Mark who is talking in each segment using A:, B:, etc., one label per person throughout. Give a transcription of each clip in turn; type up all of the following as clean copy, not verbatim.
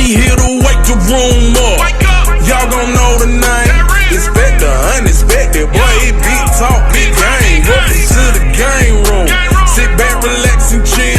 A: here to wake the room up. Y'all gon' know the name. Expect the unexpected, boy. It big talk, big game. Welcome to the game room. Sit back, relax, and chill.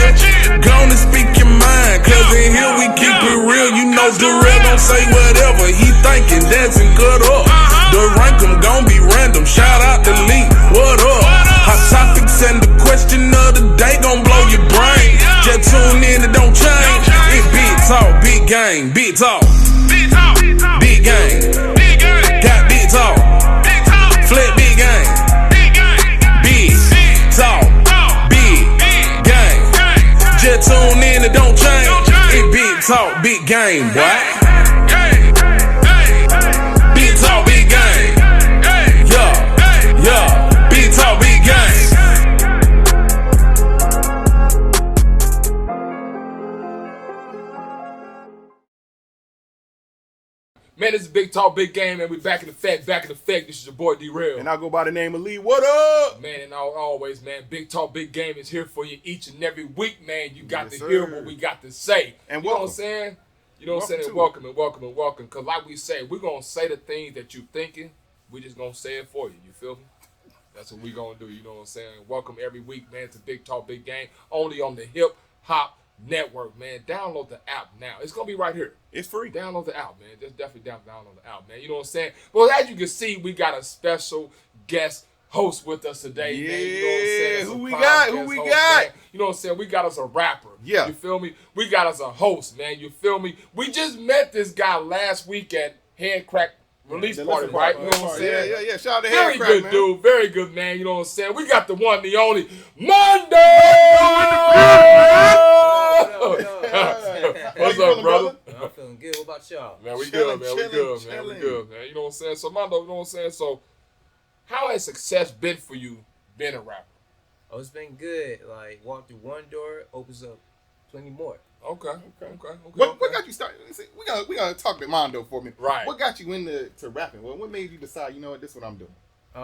A: Gonna speak your mind, cause in here we keep it real. You know Darrell gon' say whatever he thinking, dancing cut up. The rank 'em gon' be random. Shout out to Lee, what up? Hot topics and the question of the day gon' blow your brain. Just tune in, it don't change. It's big talk, big game, big talk. Big game. Got big talk. Flip big game. Big talk. Big game. Just tune in, it don't change. It's big talk, big game, boy. Big talk, big game. Yeah. Big talk, big game.
B: Man, this is Big Talk, Big Game, and we back in effect, This is your boy D-Rail.
C: And I go by the name of Lee. What up?
B: Man, and always, man, Big Talk, Big Game is here for you each and every week, man. You got to hear what we got to say.
C: And
B: you know what I'm saying? You know what I'm saying? And welcome. Because like we say, we're going to say the things that you thinking. We just going to say it for you. You feel me? That's what we going to do. You know what I'm saying? Welcome every week, man, to Big Talk, Big Game. Only on the Hip Hop Network, man. Download the app now. It's gonna be right here.
C: It's free.
B: Download the app, man. Just definitely download the app, man. You know what I'm saying? Well, as you can see, we got a special guest host with us today,
C: yeah,
B: man. You know what I'm saying?
C: Who we got?
B: Man. You know what I'm saying? We got us a rapper.
C: Yeah.
B: You feel me? We got us a host, man. You feel me? We just met this guy last week at Head Crack Release Party, right? You know what I'm saying?
C: Yeah. Shout out to
B: Very
C: Head Crack,
B: good
C: man.
B: dude. Very good, man. You know what I'm saying? We got the one, the only, Mondo! What's up, brother?
D: I'm feeling good. What about y'all?
B: Man, we
C: Chillin',
B: good, man.
C: chillin'.
B: We good, man. You know what I'm saying? So, Mondo, you know what I'm saying? So, how has success been for you being a rapper?
D: Oh, it's been good. Like, walk through one door, opens up plenty more.
B: Okay.
C: What got you started? We gotta talk to Mondo for me.
B: Right.
C: What got you into rapping? Well, what made you decide? You know what? This is what I'm doing.
D: I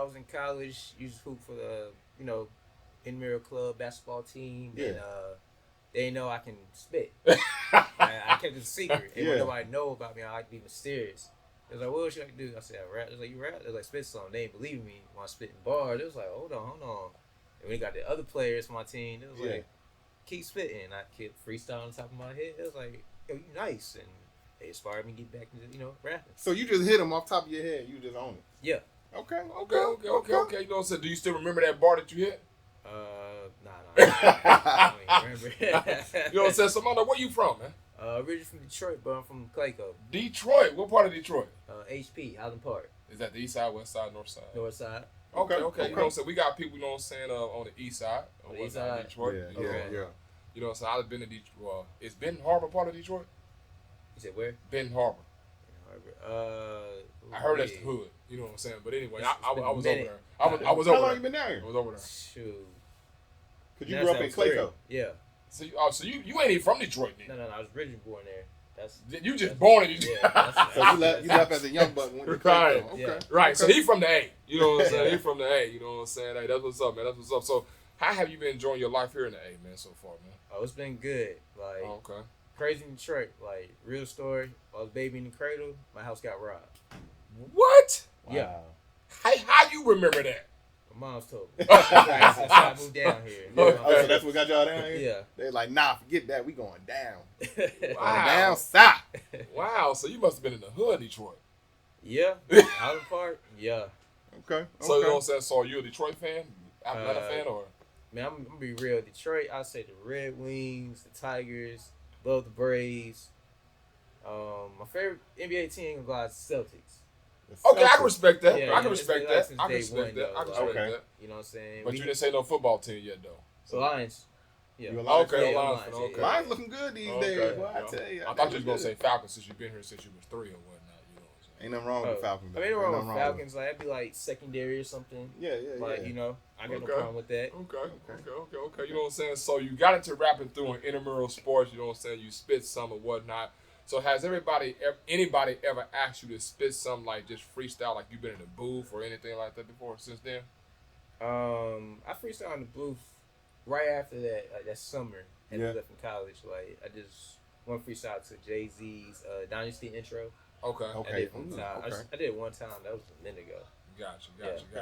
D: was in college. Used to hoop for the, intramural club basketball team.
C: Yeah.
D: And they didn't know I can spit. I kept it a secret. And when nobody know about me, I like to be mysterious. It was like, what should I do? I said, I rap. It was like, you rap? It was like, spit something. They didn't believe me when I spit in bars. It was like, hold on. And when we got the other players from my team, it was like, keep spitting. I kept freestyle on top of my head. It was like, yo, you nice. And they inspired me to get back into, rapping.
C: So you just hit him off top of your head. You just own it.
D: Yeah.
C: Okay.
B: You know what I'm saying? Do you still remember that bar that you hit?
D: Nah. I don't even remember.
B: You know what I'm saying? So, Mondo, where you from, man?
D: Originally from Detroit, but I'm from Clayco.
B: Detroit? What part of Detroit?
D: HP, Highland Park.
B: Is that the east side, west side, north side?
D: North side.
B: Okay. You know what I'm saying? We got people, you know what I'm saying, on the east side.
D: On the east side?
B: Detroit.
C: Yeah.
B: You know what I'm saying? I've been to Detroit. Well, is Benton Harbor part of Detroit?
D: You said where?
B: Benton Harbor. I heard that's the hood. You know what I'm saying? But anyway, I was over there. I was over there.
C: How long you been down here?
B: I was over there.
D: Shoot.
C: Because you grew up in Clayco.
D: Yeah.
B: So you ain't even from Detroit, then?
D: No. I was originally born there.
B: You just born in Detroit.
D: Yeah,
C: So you left as a young buck and went to
B: Right.
C: Clayco. Okay.
D: Yeah.
B: Right.
C: Okay.
B: So he from the A. You know what I'm saying? He from the A. You know what I'm saying? Hey, that's what's up, man. That's what's up. So how have you been enjoying your life here in the A, man, so far, man?
D: Oh, it's been good. Like,
B: Okay.
D: crazy in Detroit. Like, real story. I was baby in the cradle. My house got robbed.
B: What?
D: Yeah.
B: How you remember that?
D: My mom's told me. Since I moved down here.
C: Oh, so that's what got y'all down here?
D: Yeah.
C: They're like, nah, forget that. We going down.
B: Wow.
C: Down south.
B: Wow. So you must have been in the hood, Detroit.
D: Yeah. Highland Park. Yeah.
C: Okay.
B: So you know what I'm saying? So are you a Detroit fan? Atlanta fan, or?
D: Man, I'm gonna be real. Detroit, I say the Red Wings, the Tigers, love the Braves. My favorite NBA team is the Celtics.
B: Okay, I can respect that.
D: Yeah,
B: I can
D: it's
B: respect
D: been like
B: that.
D: since
B: I can
D: day
B: respect
D: one,
B: that. I can
D: though.
B: respect
C: Okay.
B: that.
D: You know what I'm saying?
B: But you didn't say no football team yet, though.
D: So Lions. Yeah.
C: You a Lions
B: Okay,
C: fan?
D: Yeah,
B: Lions.
D: Lions,
B: Okay.
C: Lions looking good these days, boy. I tell you.
B: I thought you was gonna say Falcons since you've been here since you was 3 or whatnot. You know what I'm saying?
C: Ain't nothing wrong with the Falcons.
D: I mean, wrong with Falcons. Like, that'd be like secondary or something.
C: Yeah.
D: Like, I got no
B: Okay.
D: problem with that.
B: Okay. You know what I'm saying? So you got into rapping through an intramural sports. You know what I'm saying? You spit some or whatnot. So has anybody ever asked you to spit something like just freestyle, like you've been in the booth or anything like that before since then?
D: I freestyled in the booth right after that, like that summer, and I left from college. Like, I just one freestyle to Jay-Z's Dynasty intro.
B: Okay.
D: I
C: Okay.
D: did one time. I did it one time. That was a minute ago.
B: Gotcha.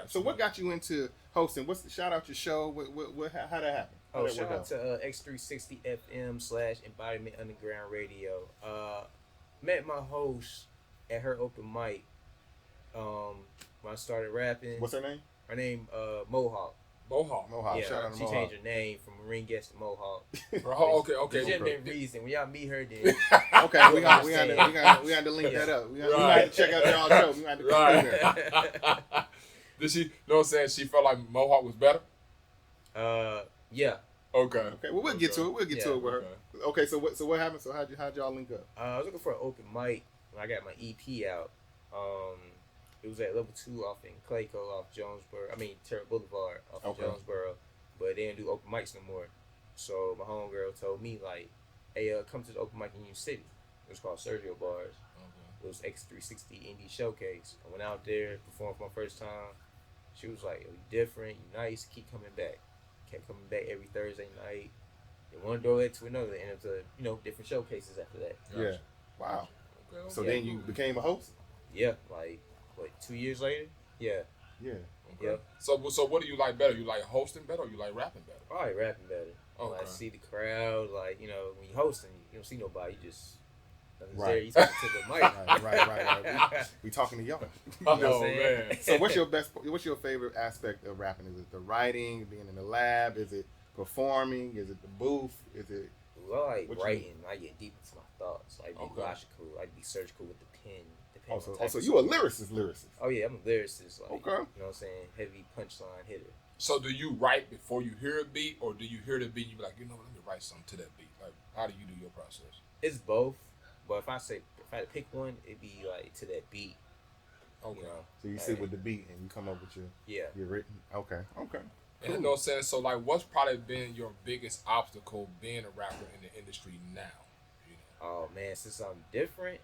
C: So what got you into hosting? Shout out your show? How that happened?
D: Oh, shout out to X360 FM / Embodiment Underground Radio. Met my host at her open mic. When I started rapping.
C: What's her name?
D: Her name Mohawk.
C: Mohawk.
D: Yeah,
C: Shout out to
D: she
C: Mohawk.
D: changed her name from Marine Guest to Mohawk.
B: Okay.
D: Legitimate reason. When y'all meet her, then
C: Okay, we got to link that up. We got to check out y'all show. We got to come in there.
B: Did she? Know what I'm saying? She felt like Mohawk was better.
D: Yeah.
B: Okay.
C: Well, we'll get to it. We'll get to it with her. Okay. So what happened? So how'd y'all link up?
D: I was looking for an open mic when I got my EP out. It was at level 2 off in Clayco off Terra Boulevard off of Jonesboro, but they didn't do open mics no more. So my homegirl told me like, "Hey, come to the open mic in Union City." It was called Sergio Bars. It was X360 Indie Showcase. I went out there, performed for my first time. She was like, "Yo, you different, you nice, keep coming back." Kept coming back every Thursday night. And one door led to another, and it was different showcases after that.
C: Yeah. Wow.
B: Okay.
C: So then you became a host?
D: Yeah, like 2 years later? Yeah.
C: Yeah.
B: Okay.
D: Yep.
B: So what do you like better? You like hosting better or you like rapping better?
D: Probably rapping better. When I see the crowd, when you hosting, you don't see nobody, you just nothing's there. You talking to the mic.
C: Right. We talking to y'all.
B: Oh man.
C: So what's your favorite aspect of rapping? Is it the writing, being in the lab? Is it performing? Is it the booth? Is it
D: Well, I like writing. I get deep into my thoughts. I be logical. I be surgical with the pen.
C: So you a lyricist?
D: Oh yeah, I'm a lyricist.
C: Okay.
D: You know what I'm saying? Heavy punchline hitter.
B: So do you write before you hear a beat, or do you hear the beat and you be like, let me write something to that beat? Like, how do you do your process?
D: It's both, but if I had to pick one, it'd be like to that beat.
B: Okay.
C: So you sit with the beat and you come up with your written. Okay.
B: And you know what I'm saying? So like, what's probably been your biggest obstacle being a rapper in the industry now?
D: Oh man, since I'm different,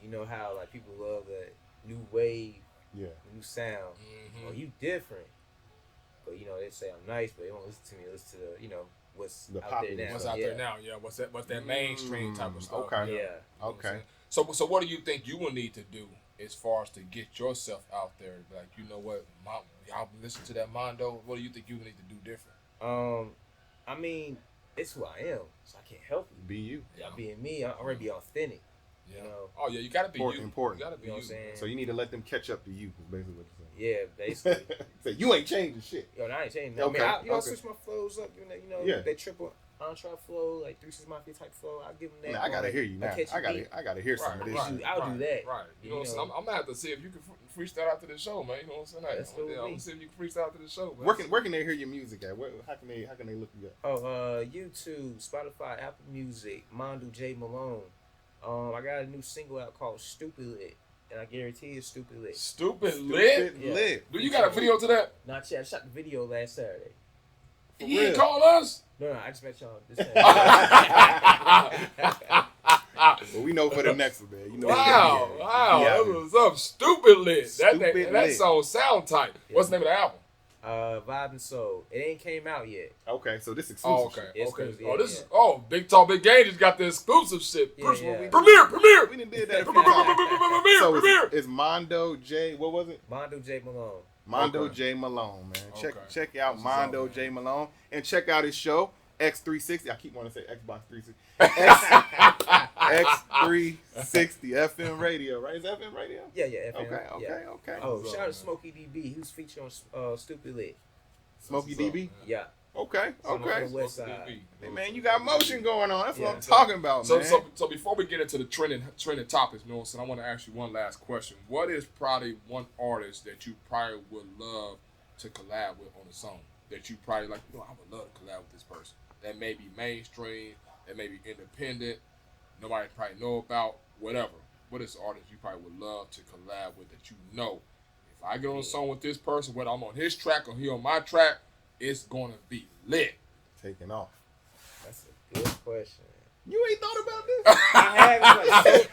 D: you know how like people love the new wave, new sound.
B: Mm-hmm.
D: Well, you different, but they say I'm nice, but they won't listen to me. Listen to the what's
C: The
D: out there now.
B: What's out there now? Yeah. What's that mainstream type of stuff?
C: Okay.
D: Yeah.
C: Okay.
B: So what do you think you will need to do as far as to get yourself out there? Like, you know what, y'all listen to that Mondo. What do you think you need to do different?
D: I mean, it's who I am, so I can't help it.
C: Be you.
D: Yeah, being me, I'm already be authentic.
B: Yeah.
D: You know?
B: Oh yeah, you gotta be you.
C: Important.
B: You gotta be
D: You know
B: you.
D: what I'm saying?
C: So you need to let them catch up to you. Is basically what you're saying.
D: Yeah, basically.
C: So you ain't changing shit.
D: Yo, I ain't changing.
C: Okay,
D: I mean, I
C: okay.
D: switch my flows up. They triple entra flow, like 3 6 Mafia type flow. I give them that.
C: Now, I gotta hear you now. I gotta hear some of this.
B: Right.
D: I'll do that.
B: Right. You know what I'm saying? I'm gonna have to see if you can freestyle after the show, man. You know what I'm saying?
D: That's cool with
B: I'm
D: me.
B: gonna see if you can freestyle after the show, man.
C: Where can they hear your music at? How can they look you up?
D: Oh, YouTube, Spotify, Apple Music, Mondo J Malone. I got a new single out called Stupid Lit, and I guarantee it's Stupid Lit.
B: Stupid lit?
C: Lit.
B: Do you got a video to that?
D: Not yet. I shot the video last Saturday.
B: You didn't call us?
D: No, I just met y'all this
C: Well, we know for the next one, man. You know.
B: Wow.
C: Yeah.
B: That was up. Stupid lit.
C: Stupid
B: that
C: Lit.
B: song sound tight. What's the name of the album?
D: Vibe and Soul. It ain't came out yet.
C: Okay, so this exclusive.
B: Oh, okay.
D: It's
B: Okay.
D: exclusive,
B: Oh, this
D: yeah.
B: is Big Talk Big Game just got the exclusive shit.
D: Yeah, yeah.
B: Premiere.
C: We done did that. a few times. So
B: Premiere.
C: it's Mondo J. What was it?
D: Mondo J Malone.
C: Mondo
B: Okay.
C: J Malone, man.
B: Okay.
C: Check out
B: This is
C: Mondo
B: all, man.
C: J Malone and check out his show X360. I keep wanting to say Xbox 360. X360 FM radio, right? Is that FM radio?
D: Yeah, FM.
C: Okay.
D: Oh,
B: What's
D: shout
B: up,
D: out to Smokey DB. He was featured on Stupid Lit.
C: Smokey
B: What's up,
C: DB.
B: man?
D: Yeah.
C: Okay.
D: On the west
B: Smokey
D: side.
B: DB.
C: Hey, man, you got motion going on. That's what
D: Yeah.
C: I'm talking about, man.
B: So before we get into the trending topics, you know what I'm saying, I want to ask you one last question. What is probably one artist that you probably would love to collab with on a song? That you probably like, I would love to collab with this person. That may be mainstream, that may be independent, nobody probably know about, whatever. What is the artist you probably would love to collab with that you know, if I get on a song with this person, whether I'm on his track or he on my track, it's going to be lit.
C: Taking off.
D: That's a good question.
C: You ain't thought about this?
D: I have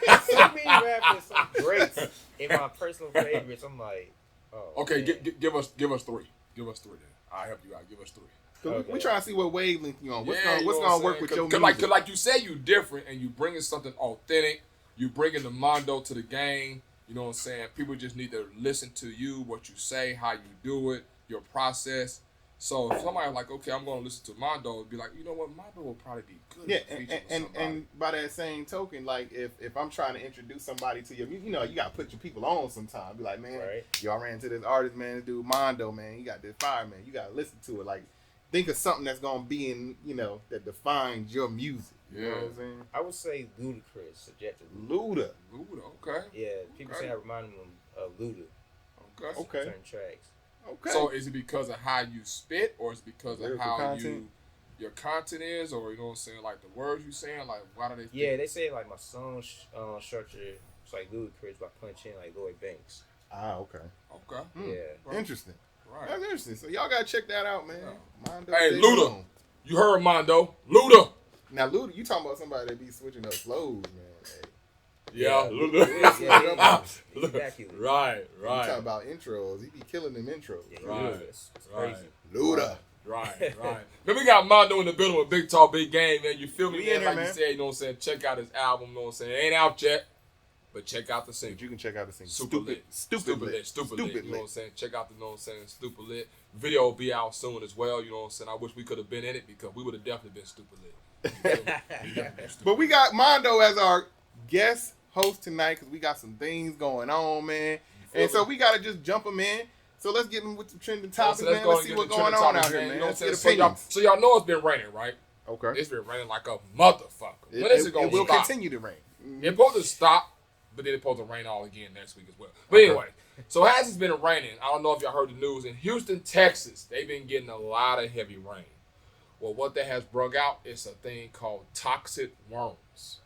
D: like so many rappers, some greats in my personal favorites. I'm like, oh.
B: Okay,
D: man.
B: give us 3. Give us 3 then. I'll help you out. Give us 3.
C: Cause we trying to see what wavelength you on. What's
B: you know
C: gonna
B: what
C: work
B: I'm
C: with
B: saying?
C: your music?
B: Cause like you said, you different and you bringing something authentic. You bringing the Mondo to the game. You know what I'm saying? People just need to listen to you, what you say, how you do it, your process. So if somebody like, okay, I'm going to listen to Mondo, it'd be like, you know what, Mondo will probably be good.
C: Yeah, and by that same token, like if I'm trying to introduce somebody to you know, you got to put your people on sometime. Be like, man, y'all ran into this artist, man, this dude Mondo, man, you got this fire, man. You got to listen to it. Like, think of something that's going to be in, you know, that defines your music. You know what I'm saying?
D: I would say Ludacris, subjectively.
C: Luda,
B: okay.
D: Yeah, people say I remind them of Luda.
B: Okay.
D: Certain tracks.
C: Okay.
B: So is it because of how you spit, or is it because of
C: Lyrical
B: how
C: content?
B: your content is, or you know what I'm saying, like the words you saying, like why do they?
D: Yeah, they say like my song structure is like Ludacris, but I punch in like Lloyd Banks.
C: Ah, okay.
B: Okay.
D: Yeah.
C: Interesting.
B: Right.
C: That's interesting. So y'all gotta check that out, man.
B: Yeah.
C: Mondo
B: Hey,
C: J.
B: Luda.
C: Boom.
B: You heard Mondo. Luda.
C: Now, Luda, you talking about somebody that be switching up flows, man. Hey,
B: Yeah.
D: Yeah, he's immaculate.
B: Right.
C: you talking about intros. He be killing them intros.
D: Yeah,
B: Right.
D: It's crazy.
C: Luda.
B: Right. Then we got Mondo in the building with Big Talk, Big Game, man. You feel me,
C: We
B: man?
C: in here,
B: Like you
C: man.
B: said, you know what I'm saying? Check out his album, you know what I'm saying? It ain't out yet, but check out the
C: But
B: single.
C: you can check out the single.
B: Super lit.
C: Stupid lit.
B: Stupid lit. You know what I'm saying? Check out the, you know what I'm saying, Stupid Lit. Video will be out soon as well, you know what I'm saying? I wish we could have been in it because we would have definitely been Stupid Lit.
C: But we got Mondo as our guest host tonight because we got some things going on, man. And so we got to just jump him in. So let's get him with some trending topics,
B: So let's
C: man.
B: go
C: Let's
B: and
C: see
B: get
C: what's
B: the
C: going
B: trending
C: on out
B: topics,
C: here,
B: man.
C: man.
B: You know what I'm
C: Let's
B: saying?
C: get
B: So
C: opinions.
B: y'all know it's been raining, right?
C: Okay.
B: It's been raining like a motherfucker. When is it going
C: It
B: to
C: will
B: stop?
C: continue to rain.
B: It's supposed to stop, but then it's supposed to rain all again next week as well. But anyway, so as it's been raining, I don't know if y'all heard the news, in Houston, Texas, they've been getting a lot of heavy rain. Well, what that has brought out is a thing called toxic worms.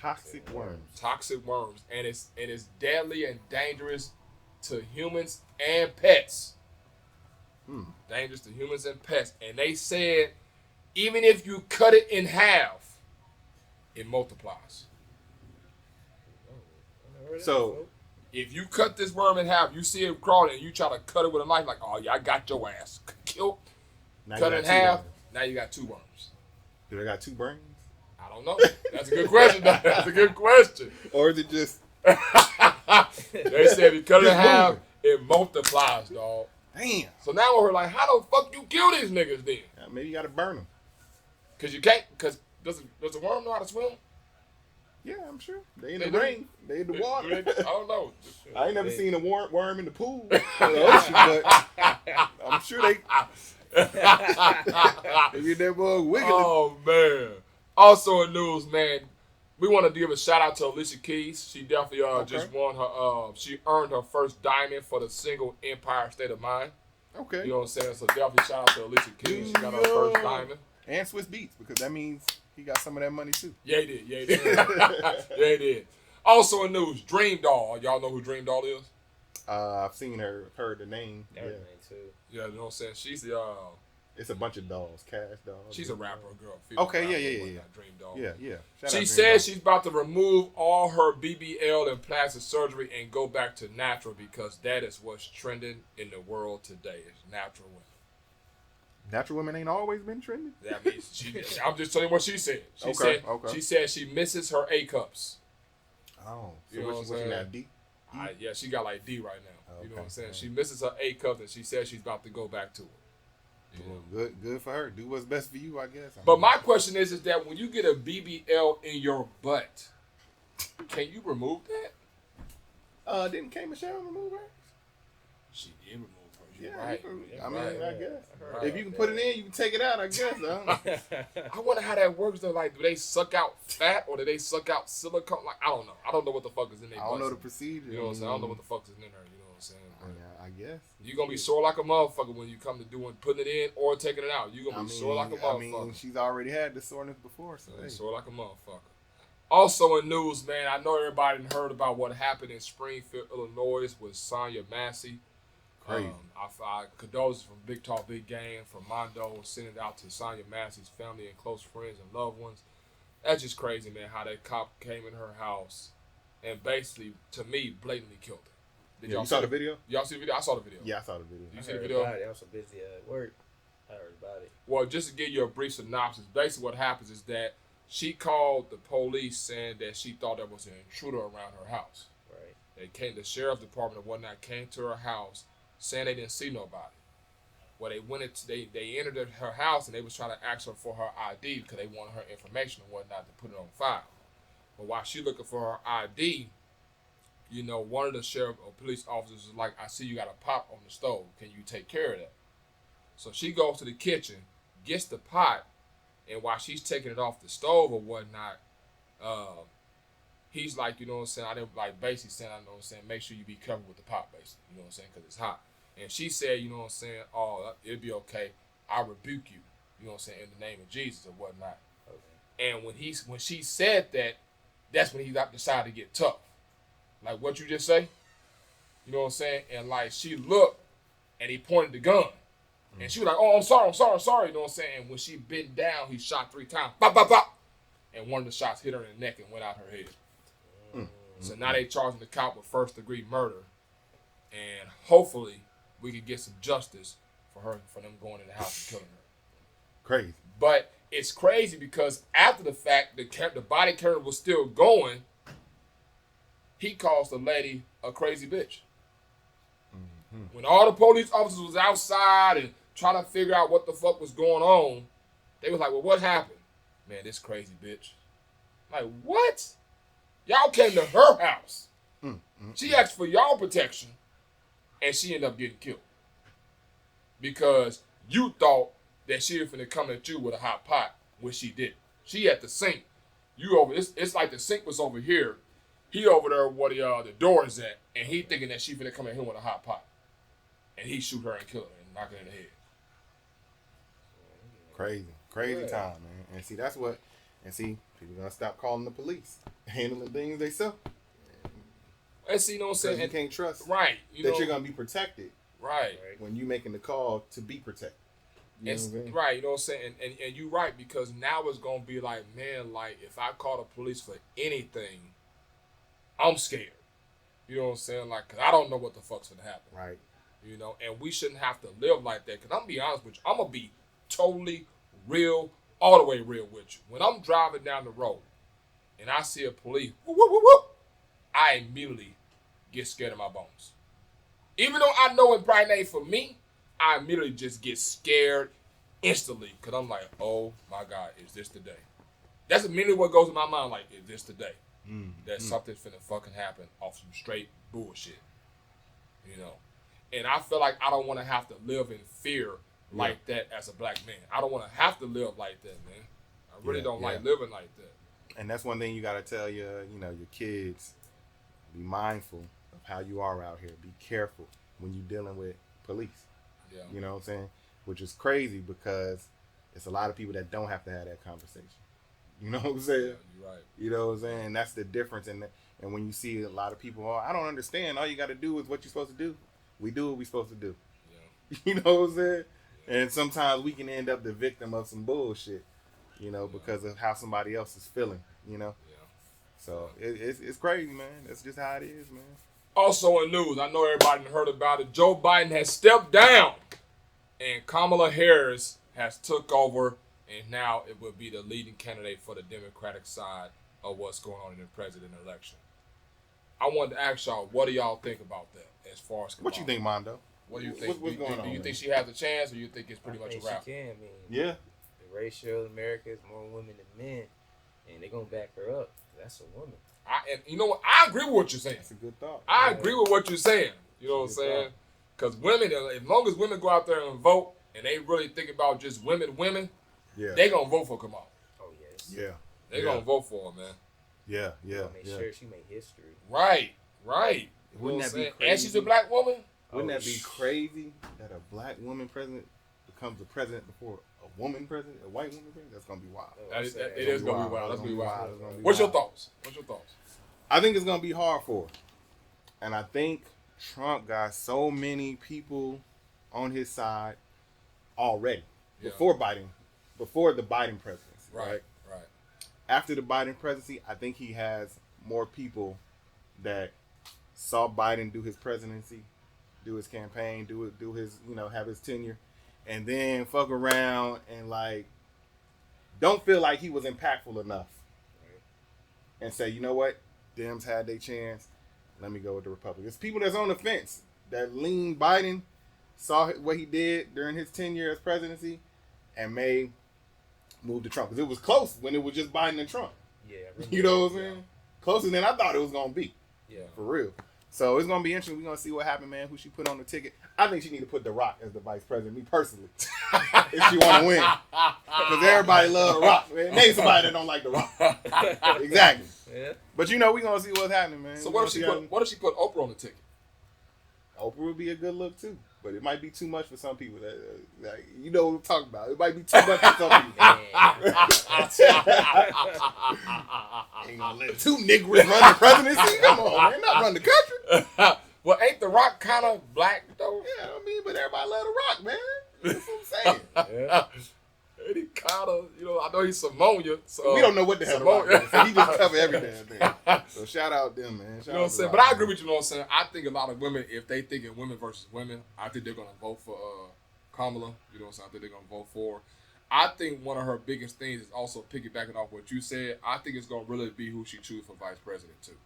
C: Toxic worms.
B: Toxic worms. And it's deadly and dangerous to humans and pets. Dangerous to humans and pets. And they said, even if you cut it in half, it multiplies.
C: So,
B: If you cut this worm in half, you see it crawling, and you try to cut it with a knife, like, oh, yeah, I got your ass. Killed.
C: now
B: Cut
C: you
B: it in
C: got two
B: half,
C: worms.
B: now you got 2 worms.
C: Do they got 2 brains?
B: I don't know. That's a good question. That's a good question.
C: Or is it just...
B: They said if you cut it in
C: Just
B: half,
C: moving.
B: it multiplies, dog.
C: Damn.
B: So now we're like, how the fuck you kill these niggas then?
C: Yeah, maybe you got to burn them.
B: Because you can't, because does a worm know how to swim?
C: Yeah, I'm sure. They in
B: They
C: the
B: do.
C: rain. They in the water.
B: I don't know.
C: I ain't never seen a worm in the pool or the ocean, but I'm sure they get that bug wiggling.
B: Oh, man. Also in news, man, we want to give a shout out to Alicia Keys. She definitely just won her, she earned her first diamond for the single Empire State of Mind.
C: Okay.
B: You know what I'm saying? So definitely shout out to Alicia Keys. She got her first diamond.
C: And Swiss Beats, because that means he got some of that money too.
B: Yeah, he did. Yeah, he did. Yeah, he did. Also in news, Dream Doll. Y'all know who Dream Doll is?
C: I've seen her, heard the name. Yeah.
D: Everything too.
B: Yeah, you know what I'm saying? She's the
C: It's a bunch of dolls, cash dolls.
B: she's a rapper girl. Female
C: Okay, yeah,
B: rapper,
C: yeah,
B: but
C: yeah.
B: not Dream Doll.
C: Yeah, yeah. Shout out
B: She
C: Dream
B: said
C: Doll.
B: she's about to remove all her BBL and plastic surgery and go back to natural because that is what's trending in the world today. Is natural women.
C: Natural women ain't always been trending.
B: That means I'm just telling you what she said. She said she misses her A cups.
C: Oh, so
B: You know what I'm
C: what she
B: saying?
C: got, D?
B: Yeah, she got like D right now. You know what I'm
C: Okay.
B: saying? She misses her A cups and she said she's about to go back to it. You know?
C: Well, good for her. Do what's best for you, I guess.
B: But my question is that when you get a BBL in your butt, can you remove that?
C: Didn't K Michelle remove her?
B: She did remove her. You're
C: Yeah,
B: right.
C: I mean,
B: Right.
C: I guess.
B: Right.
C: If you can put it in, you can take it out, I guess.
B: I wonder how that works though. Like, do they suck out fat or do they suck out silicone? Like, I don't know. I don't know what the fuck is in there.
C: I don't know the procedure.
B: You know what I'm saying? I don't know what the fuck is in there. You know what I'm saying?
C: I guess.
B: You're gonna be sore like a motherfucker when you come to doing putting it in or taking it out. You're gonna be sore like a motherfucker.
C: I mean, she's already had this soreness before, so hey.
B: Sore like a motherfucker. Also in news, man, I know everybody done heard about what happened in Springfield, Illinois with Sonya Massey.
C: Crazy.
B: I condolences from Big Talk, Big Game, from Mondo, sending it out to Sonya Massey's family and close friends and loved ones. That's just crazy, man, how that cop came in her house and basically, to me, blatantly killed her. Did
C: Yeah,
B: y'all
C: you saw the video?
B: Y'all see the video? I saw the video.
C: Yeah, I saw the video.
B: You
D: I
B: see the
D: heard
B: video?
D: about it. I was so busy at work. I heard about it.
B: Well, just to give you a brief synopsis, basically what happens is that she called the police saying that she thought there was an intruder around her house.
D: Right.
B: The sheriff's department and whatnot came to her house saying they didn't see nobody. Well, they entered her house and they was trying to ask her for her ID because they wanted her information and whatnot to put it on file. But while she looking for her ID, one of the sheriff or police officers was like, I see you got a pot on the stove. Can you take care of that? So she goes to the kitchen, gets the pot, and while she's taking it off the stove or whatnot, he's like, you know what I'm saying? I didn't like basically saying, I know what I'm saying, make sure you be careful with the pot, basically, you know what I'm saying, because it's hot. And she said, you know what I'm saying, oh, it'll be okay. I rebuke you, you know what I'm saying, in the name of Jesus or whatnot. Okay. And when she said that, that's when he decided to get tough. Like what you just say, you know what I'm saying? And like she looked and he pointed the gun. And she was like, oh, I'm sorry, you know what I'm saying? And when she bent down, he shot 3 times. Bop, bop, bop. And one of the shots hit her in the neck and went out her head. So now they charging the cop with first-degree murder. And hopefully we could get some justice for them going in the house and killing her.
C: Crazy.
B: But it's crazy because after the fact, the body camera was still going. He calls the lady a crazy bitch. When all the police officers was outside and trying to figure out what the fuck was going on, they was like, well, what happened? Man, this crazy bitch. Like, what? Y'all came to her house. She asked for y'all protection, and she ended up getting killed. Because you thought that she was finna come at you with a hot pot, which she didn't. She at the sink. It's like the sink was over here. He over there where the door is at, and he thinking that she finna come at him with a hot pot. And he shoot her and kill her and knock her in the head.
C: Crazy time, man. And see, that's what. And see, people gonna stop calling the police, handling things they self.
B: And see, you know what I'm saying?
C: You can't trust,
B: right?
C: You're gonna be protected,
B: right?
C: When you making the call to be protected.
B: Right, you know what I'm saying? And you're right, because now it's gonna be like, man, like if I call the police for anything, I'm scared. You know what I'm saying? Like, cause I don't know what the fuck's gonna happen.
C: Right.
B: You know, and we shouldn't have to live like that. Cause I'm gonna be honest with you, I'm gonna be totally real, all the way real with you. When I'm driving down the road and I see a police, whoop, whoop, whoop, whoop, I immediately get scared of my bones. Even though I know it probably ain't for me, I immediately just get scared instantly. Cause I'm like, oh my God, is this the day? That's immediately what goes in my mind. Like, is this the day? That something's finna fucking happen off some straight bullshit. You know? And I feel like I don't want to have to live in fear like that as a black man. I don't want to have to live like that, man. I really don't like living like that.
C: And that's one thing you got to tell your kids. Be mindful of how you are out here. Be careful when you're dealing with police.
B: Yeah.
C: You know what I'm saying? Which is crazy because it's a lot of people that don't have to have that conversation. You know what I'm saying?
B: Yeah, you're right.
C: You know what I'm saying? That's the difference. And when you see a lot of people, I don't understand. All you got to do is what you're supposed to do. We do what we're supposed to do. Yeah. You know what I'm saying? Yeah. And sometimes we can end up the victim of some bullshit, because of how somebody else is feeling, Yeah. So it's crazy, man. That's just how it is, man.
B: Also in news, I know everybody heard about it. Joe Biden has stepped down, and Kamala Harris has took over, and now it will be the leading candidate for the Democratic side of what's going on in the president election. I wanted to ask y'all, what do y'all think about that? As far as Kamala?
C: What you think, Mondo?
B: What do you think?
C: What's going on?
B: Do you think she has a chance, or you think it's pretty much a wrap?
D: She can.
C: Yeah.
D: The ratio in America is more women than men, and they're gonna back her up. That's a woman.
B: And you know what? I agree with what you're saying.
C: That's a good thought.
B: I agree with what you're saying. You know what I'm saying? Because women, as long as women go out there and vote, and they really think about just women, they gonna vote for Kamala.
D: Oh yes.
C: Yeah.
B: They gonna vote for her, man.
C: Yeah.
D: Make sure she made history.
B: Right.
C: Wouldn't that be crazy?
B: And she's a black woman.
C: Wouldn't that be crazy that a black woman president becomes the president before a woman president, a white woman president? That's gonna be wild.
B: It is gonna be wild. That's gonna be wild.
C: What's
B: your thoughts?
C: I think it's gonna be hard for her, and I think Trump got so many people on his side already before the Biden presidency.
B: Right.
C: After the Biden presidency, I think he has more people that saw Biden do his presidency, do his campaign, do his have his tenure, and then fuck around and like don't feel like he was impactful enough, and say, you know what, Dems had their chance. Let me go with the Republicans. It's people that's on the fence that lean Biden, saw what he did during his tenure as presidency, and may move to Trump because it was close when it was just Biden and Trump.
D: Yeah,
C: You know what I'm saying? Closer than I thought it was gonna be.
B: Yeah.
C: For real. So it's gonna be interesting. We're gonna see what happened, man. Who she put on the ticket. I think she need to put The Rock as the vice president, me personally. If she wanna win. Because everybody love The Rock, man. Name somebody that don't like The Rock. Exactly.
D: Yeah.
C: But you know, we're gonna see what's happening, man.
B: So what if she put Oprah on the ticket?
C: Oprah would be a good look too. But it might be too much for some people. That you know what I'm talking about. It might be too much for some people. Ain't gonna let two niggas run the presidency. Come on, man. Not run the country.
B: Well, ain't The Rock kind of black though?
C: Yeah, I mean, but everybody love The Rock, man. That's what I'm saying.
B: Yeah. And he kind of, I know he's Samoan, so
C: We don't know what the hell The Rock is, so he just cover every damn thing. So shout out them, man.
B: You know what I'm saying? But I agree with you, know what I'm saying? I think a lot of women, if they thinking women versus women, I think they're going to vote for Kamala. You know what I'm saying? I think they're going to vote for her. I think one of her biggest things is also piggybacking off what you said. I think it's going to really be who she chooses for vice president, too.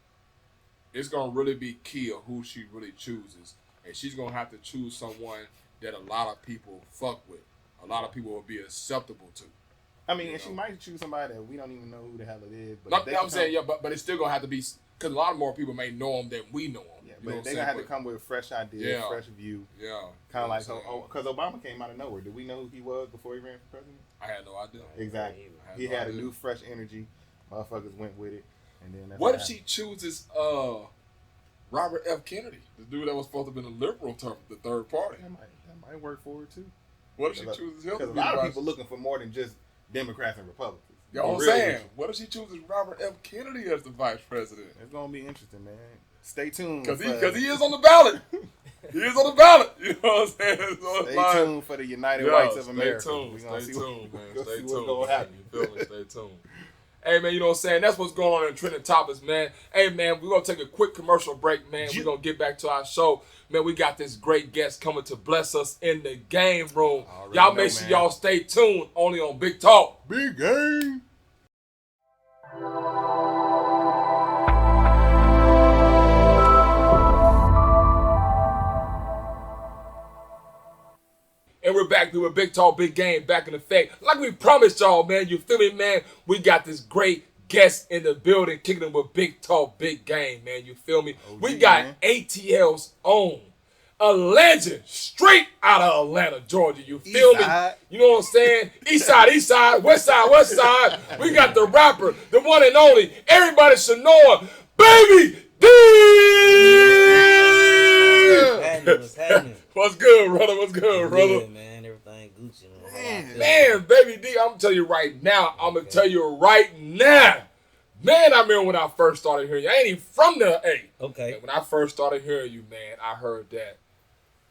B: It's going to really be key of who she really chooses. And she's going to have to choose someone that a lot of people fuck with. A lot of people will be acceptable to.
C: I mean, and she might choose somebody that we don't even know who the hell it is. But
B: No, I'm saying, but it's still going to have to be, because a lot more people may know him than we know him.
C: Yeah, but they're going to have to come with a fresh idea, fresh view.
B: Yeah.
C: Kind of like, because Obama came out of nowhere. Did we know who he was before he ran for president?
B: I had no idea.
C: Exactly. He had a new, fresh energy. Motherfuckers went with it. And then that's
B: what if she chooses Robert F. Kennedy, the dude that was supposed to be the liberal term, the third party?
C: That might work for her, too.
B: What if she chooses him?
C: Because a lot of people looking for more than just Democrats and Republicans.
B: You know what I'm saying? What if she chooses Robert F. Kennedy as the vice president?
C: It's going to be interesting, man. Stay tuned.
B: Because he is on the ballot. He is on the ballot. You know what I'm saying? So
C: stay tuned for the United Whites of America.
B: Stay tuned, man. Stay tuned.
C: What's going to happen.
B: You feel me? Stay tuned. Hey, man, you know what I'm saying? That's what's going on in Trending Topics, man. Hey, man, we're going to take a quick commercial break, man. We're going to get back to our show. Man, we got this great guest coming to bless us in the game room. Y'all make sure y'all stay tuned only on Big Talk.
C: Big Game.
B: And we're back to a Big Talk, Big Game, back in effect. Like we promised y'all, man. You feel me, man? We got this great guest in the building, kicking it with Big Talk, Big Game, man. You feel me? We got ATL's own, a legend, straight out of Atlanta, Georgia. You feel me? You know what I'm saying? East side, west side. We got the rapper, the one and only. Everybody should know him, Baby D.
E: What's happening?
B: What's good, brother? What's good, brother?
E: Good, man. Everything Gucci, man.
B: Man, Baby D, I'm telling you right now. Man, I remember when I first started hearing you. I ain't even from the A.
E: Okay.
B: And when I first started hearing you, man, I heard that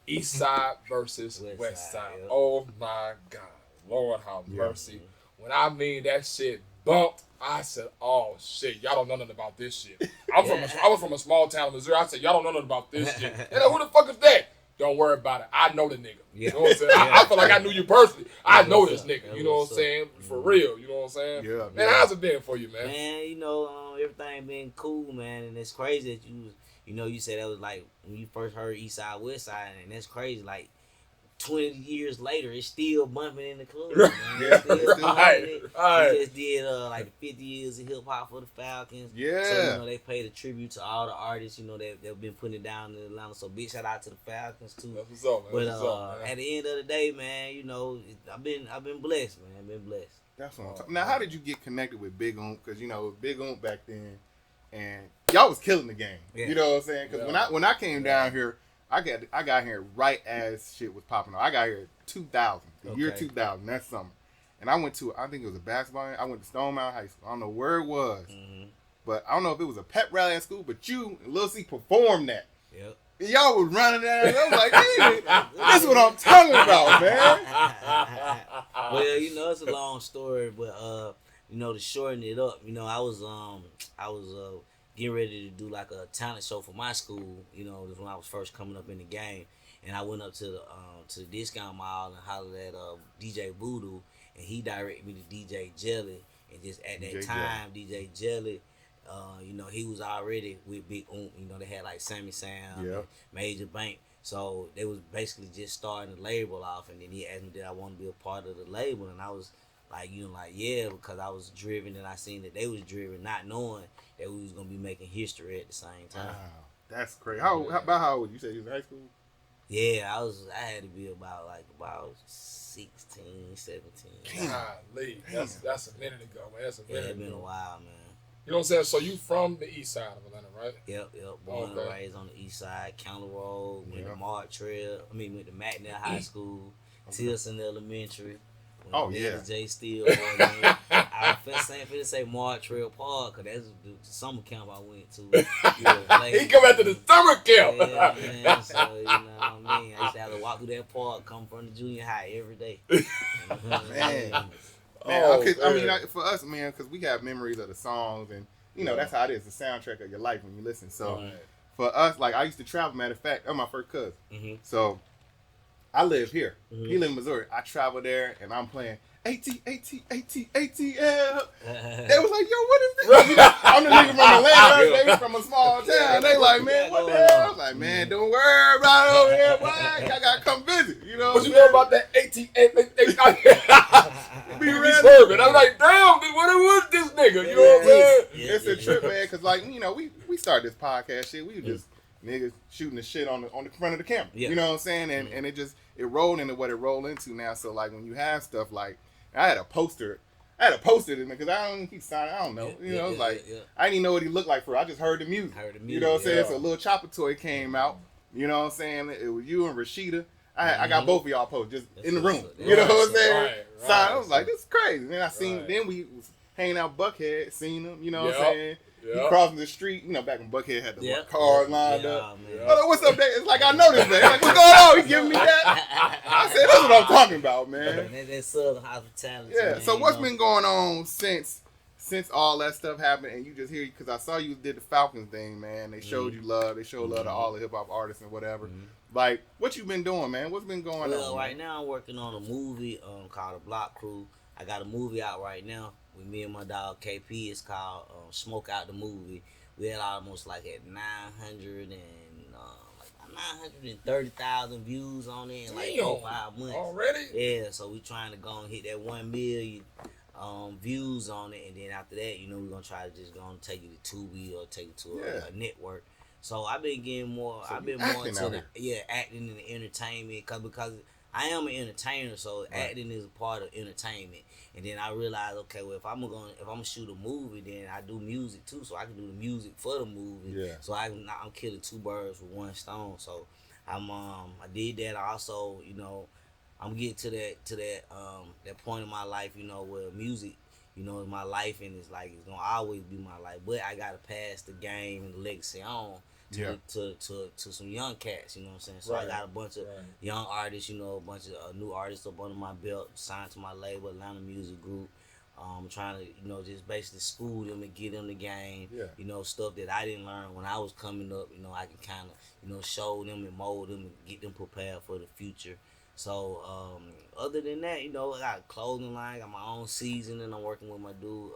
B: East Side versus West Side.
E: Yeah.
B: Oh, my God. Lord have mercy. When I mean that shit bumped, I said, oh, shit, y'all don't know nothing about this shit. I was from a small town in Missouri. I said, y'all don't know nothing about this shit. And who the fuck is that? Don't worry about it. I know the nigga. You know what I'm saying? I feel like I knew you personally. I know this nigga. You know what I'm saying? For real. You know what I'm saying?
C: Yeah.
B: Man, how's it been for you, man?
E: Man, you know, everything been cool, man. And it's crazy that you said that was like when you first heard East Side, West Side. And that's crazy. Like, 20 years later, it's still bumping in the club, man. It's still bumping. We just did like the 50 years of hip hop for the Falcons.
C: Yeah.
E: So they paid a tribute to all the artists, they've been putting it down in Atlanta. So big shout out to the Falcons too.
B: That's what's up, man.
E: But
B: That's what's up, man.
E: at the end of the day, man, I've been blessed, man. I've been blessed.
C: That's what I'm talking. Now, how did you get connected with Big Oomp? Because it was Big Oomp back then, and y'all was killing the game.
E: Yeah.
C: You know what I'm saying? Because when I came down here, I got here right as shit was popping off. I got here 2000, the year 2000, that summer. And I went to, I think it was a basketball game. I went to Stone Mountain High School. I don't know where it was. Mm-hmm. But I don't know if it was a pep rally at school, but you and Lil C performed that.
E: Yep.
C: And y'all was running down. I was like, hey, this is what I'm talking about, man.
E: Well, it's a long story, but to shorten it up, I was getting ready to do like a talent show for my school. This was when I was first coming up in the game. and I went up to the discount mall and hollered at DJ Voodoo, and he directed me to DJ Jelly. And just at that time, DJ Jelly, you know, he was already with Big Oomp. You know, they had like Sammy Sam, and Major Bank. So they was basically just starting the label off, and then he asked me did I want to be a part of the label, and I was like, you know, like, yeah, because I was driven and I seen that they was driven, not knowing that we was gonna be making history at the same time.
C: Wow, that's crazy. How old? You said you was in high school?
E: Yeah, I had to be about 16, 17.
B: Golly, that's a minute ago, man. That's a minute.
E: Yeah, it's been a while, man.
B: You know what I'm saying? So you from the east side of Atlanta, right?
E: Yep. Born and raised on the east side, County Road, went to Mart Trail. Went to McNair High School, Tilson Elementary. J Steele. I was finna say Mart Trail Park, because that's the summer camp I went to.
B: He come after the summer camp.
E: Yeah, man. So, you know what I mean? I used to have to walk through that park, come from the junior high every day.
C: Man. I mean, for us, man, because we have memories of the songs, and you know that's how it is, the soundtrack of your life when you listen. So for us, like I used to travel. Matter of fact, I'm my first cousin. So I live here. He live in Missouri. I travel there, and I'm playing ATL. They was like, yo, what is this? You know, I'm the nigga from Atlanta. They was from a small town. They like, man, what the hell? I was like, man, don't worry about it over here, boy. I gotta come visit. You know
B: what you know about that ATL? Be swerving. I'm like, damn, what was this nigga? You know what I'm saying?
C: It's a trip, man, because like, you know, we started this podcast shit. We were just niggas shooting the shit on the front of the camera. You know what I'm saying? And it rolled into what it rolled into now. So like when you have stuff like, I had a poster this because I don't keep signing. I don't know. You know, I didn't even know what he looked like for. I just heard the music. You know what I'm saying? So a little Chopper Toy came out. You know what I'm saying? It was you and Rashida. I got both of y'all posted just in the room. You know what I'm saying? So I was like, this is crazy. And then I seen. Then we was hanging out Buckhead, seen him. You know what I'm saying? He crossing the street, you know, back when Buckhead had the cars lined up. Oh, what's up there? It's like, I know this man. Like, what's going on? He giving me that? I said, that's what I'm talking about, man.
E: That Southern hospitality.
C: Yeah,
E: man,
C: so what's been going on since all that stuff happened, and you just hear, because I saw you did the Falcons thing, man. They showed you love. They showed love to all the hip-hop artists and whatever. Like, what you been doing, man? What's been going on?
E: Well, right now I'm working on a movie called The Block Crew. I got a movie out right now with me and my dog KP. It's called Smoke Out the Movie. We had almost like at 930,000 views on it in like 4 or 5 months.
B: Already?
E: Yeah, so we trying to go and hit that 1 million views on it, and then after that, you know, we're gonna try to just go and take it to Tubi or take it to a network. So I've been getting more. So I've been more into acting and entertainment because I am an entertainer, so acting is a part of entertainment. And then I realized, okay, well, if I'm gonna shoot a movie, then I do music too, so I can do the music for the movie. Yeah. So I'm killing 2 birds with 1 stone. So I did that. I also, you know, I'm getting to that point in my life, you know, where music, you know, is my life, and it's like it's gonna always be my life. But I gotta pass the game and the legacy on to some young cats, you know what I'm saying? So I got a bunch of young artists, you know, a bunch of new artists up under my belt, signed to my label, Atlanta Music Group. Trying to, you know, just basically school them and get them the game, you know, stuff that I didn't learn when I was coming up, you know, I can kind of, you know, show them and mold them and get them prepared for the future. So, other than that, you know, I got a clothing line, got my own seasoning. I'm working with my dude,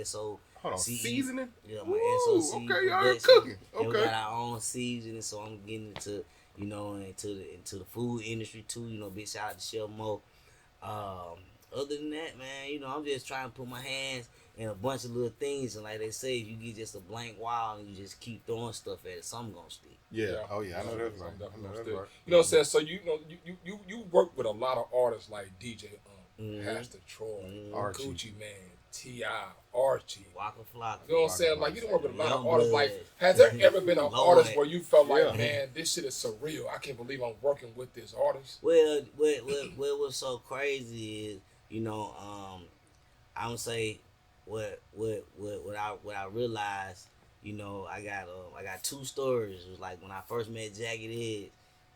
E: SO.
C: Hold on, seasoning?
E: Yeah, my SOC.
C: Okay, y'all cooking. Okay.
E: And we got our own seasoning, so I'm getting into, you know, into the food industry too. You know, big shout out to Chef Mo. Other than that, man, you know, I'm just trying to put my hands in a bunch of little things, and like they say, if you get just a blank wall and you just keep throwing stuff at it, something gonna stick.
C: Yeah. Oh yeah, I know that's right.
B: You know what I'm saying? So you know, you work with a lot of artists like DJ Pastor Troy, Gucci Man, T.I., Archie,
E: Waka Flocka.
B: You know what I'm saying? Like, you don't work with a lot of artists. Like, has there ever been an artist where you felt like, man, this shit is surreal. I can't believe I'm working with this artist.
E: Well, what's so crazy is, you know, I'm gonna say what I realized, you know, I got 2 stories. It was like when I first met Jagged Edge,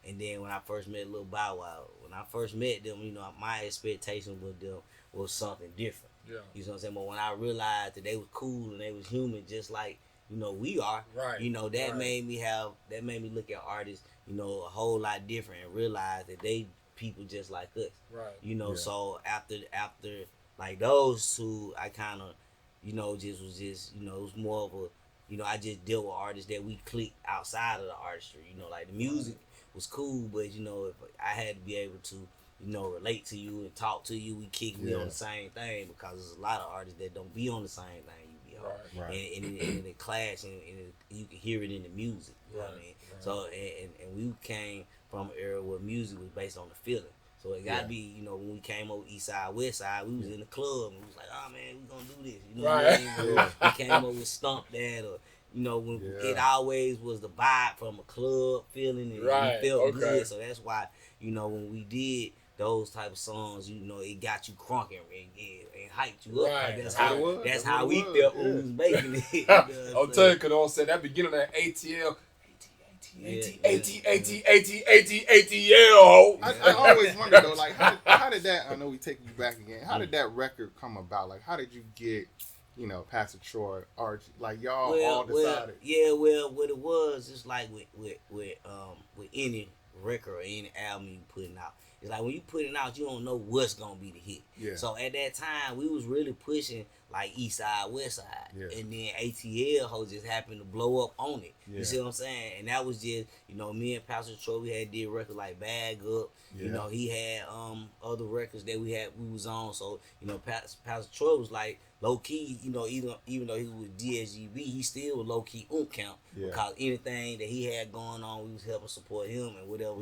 E: and then when I first met Lil Bow Wow. When I first met them, you know, my expectation with them was something different. Yeah. You know what I'm saying? But when I realized that they was cool and they was human, just like we are.
B: Right.
E: That made me look at artists, a whole lot different and realize that they people just like us.
B: Right.
E: So after like those two, I kind of, it was more of a, I just dealt with artists that we clicked outside of the artistry. Like the music was cool, but if I had to be able to, relate to you and talk to you, we kick me on the same thing, because there's a lot of artists that don't be on the same thing you be on.
B: Right.
E: And it clash, and you can hear it in the music. You know what I mean?
B: Right.
E: So and we came from an era where music was based on the feeling. So it gotta be, when we came over East Side, West Side, we was in the club and we was like, oh man, we gonna do this. What I mean? We came over with Stomp That, or when it always was the vibe from a club feeling, and we felt good. So that's why, when we did those type of songs, it got you crunking and hyped you up.
B: Right.
E: Like that's how we felt when we was making it.
B: I'll tell you, because I'm saying that beginning of that ATL. ATL.
C: I always wonder though, like how did that? I know we taking you back again. How did that record come about? Like, how did you get, Pastor Troy, Archie, like y'all all decided?
E: Well, what it was, it's like with any record or any album you putting out. It's like when you put it out, you don't know what's gonna be the hit.
C: Yeah.
E: So at that time, we was really pushing like East Side, West Side, and then ATL just happened to blow up on it. You see what I'm saying? And that was just, me and Pastor Troy, we had did records like Bag Up. He had other records that we was on. So Pastor Troy was like low key. Even though he was DSGB, he still was low key count, because anything that he had going on, we was helping support him, and whatever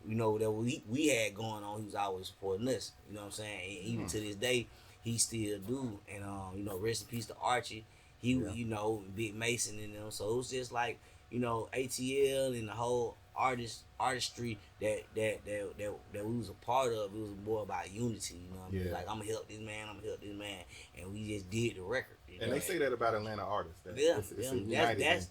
E: whatever we had going on, he was always supporting us. You know what I'm saying? And even to this day, he still do. And rest in peace to Archie. He Big Mason and them. So it was just like, ATL and the whole artistry that we was a part of. It was more about unity. Like, I'm gonna help this man, and we just did the record.
C: And they say that about Atlanta artists.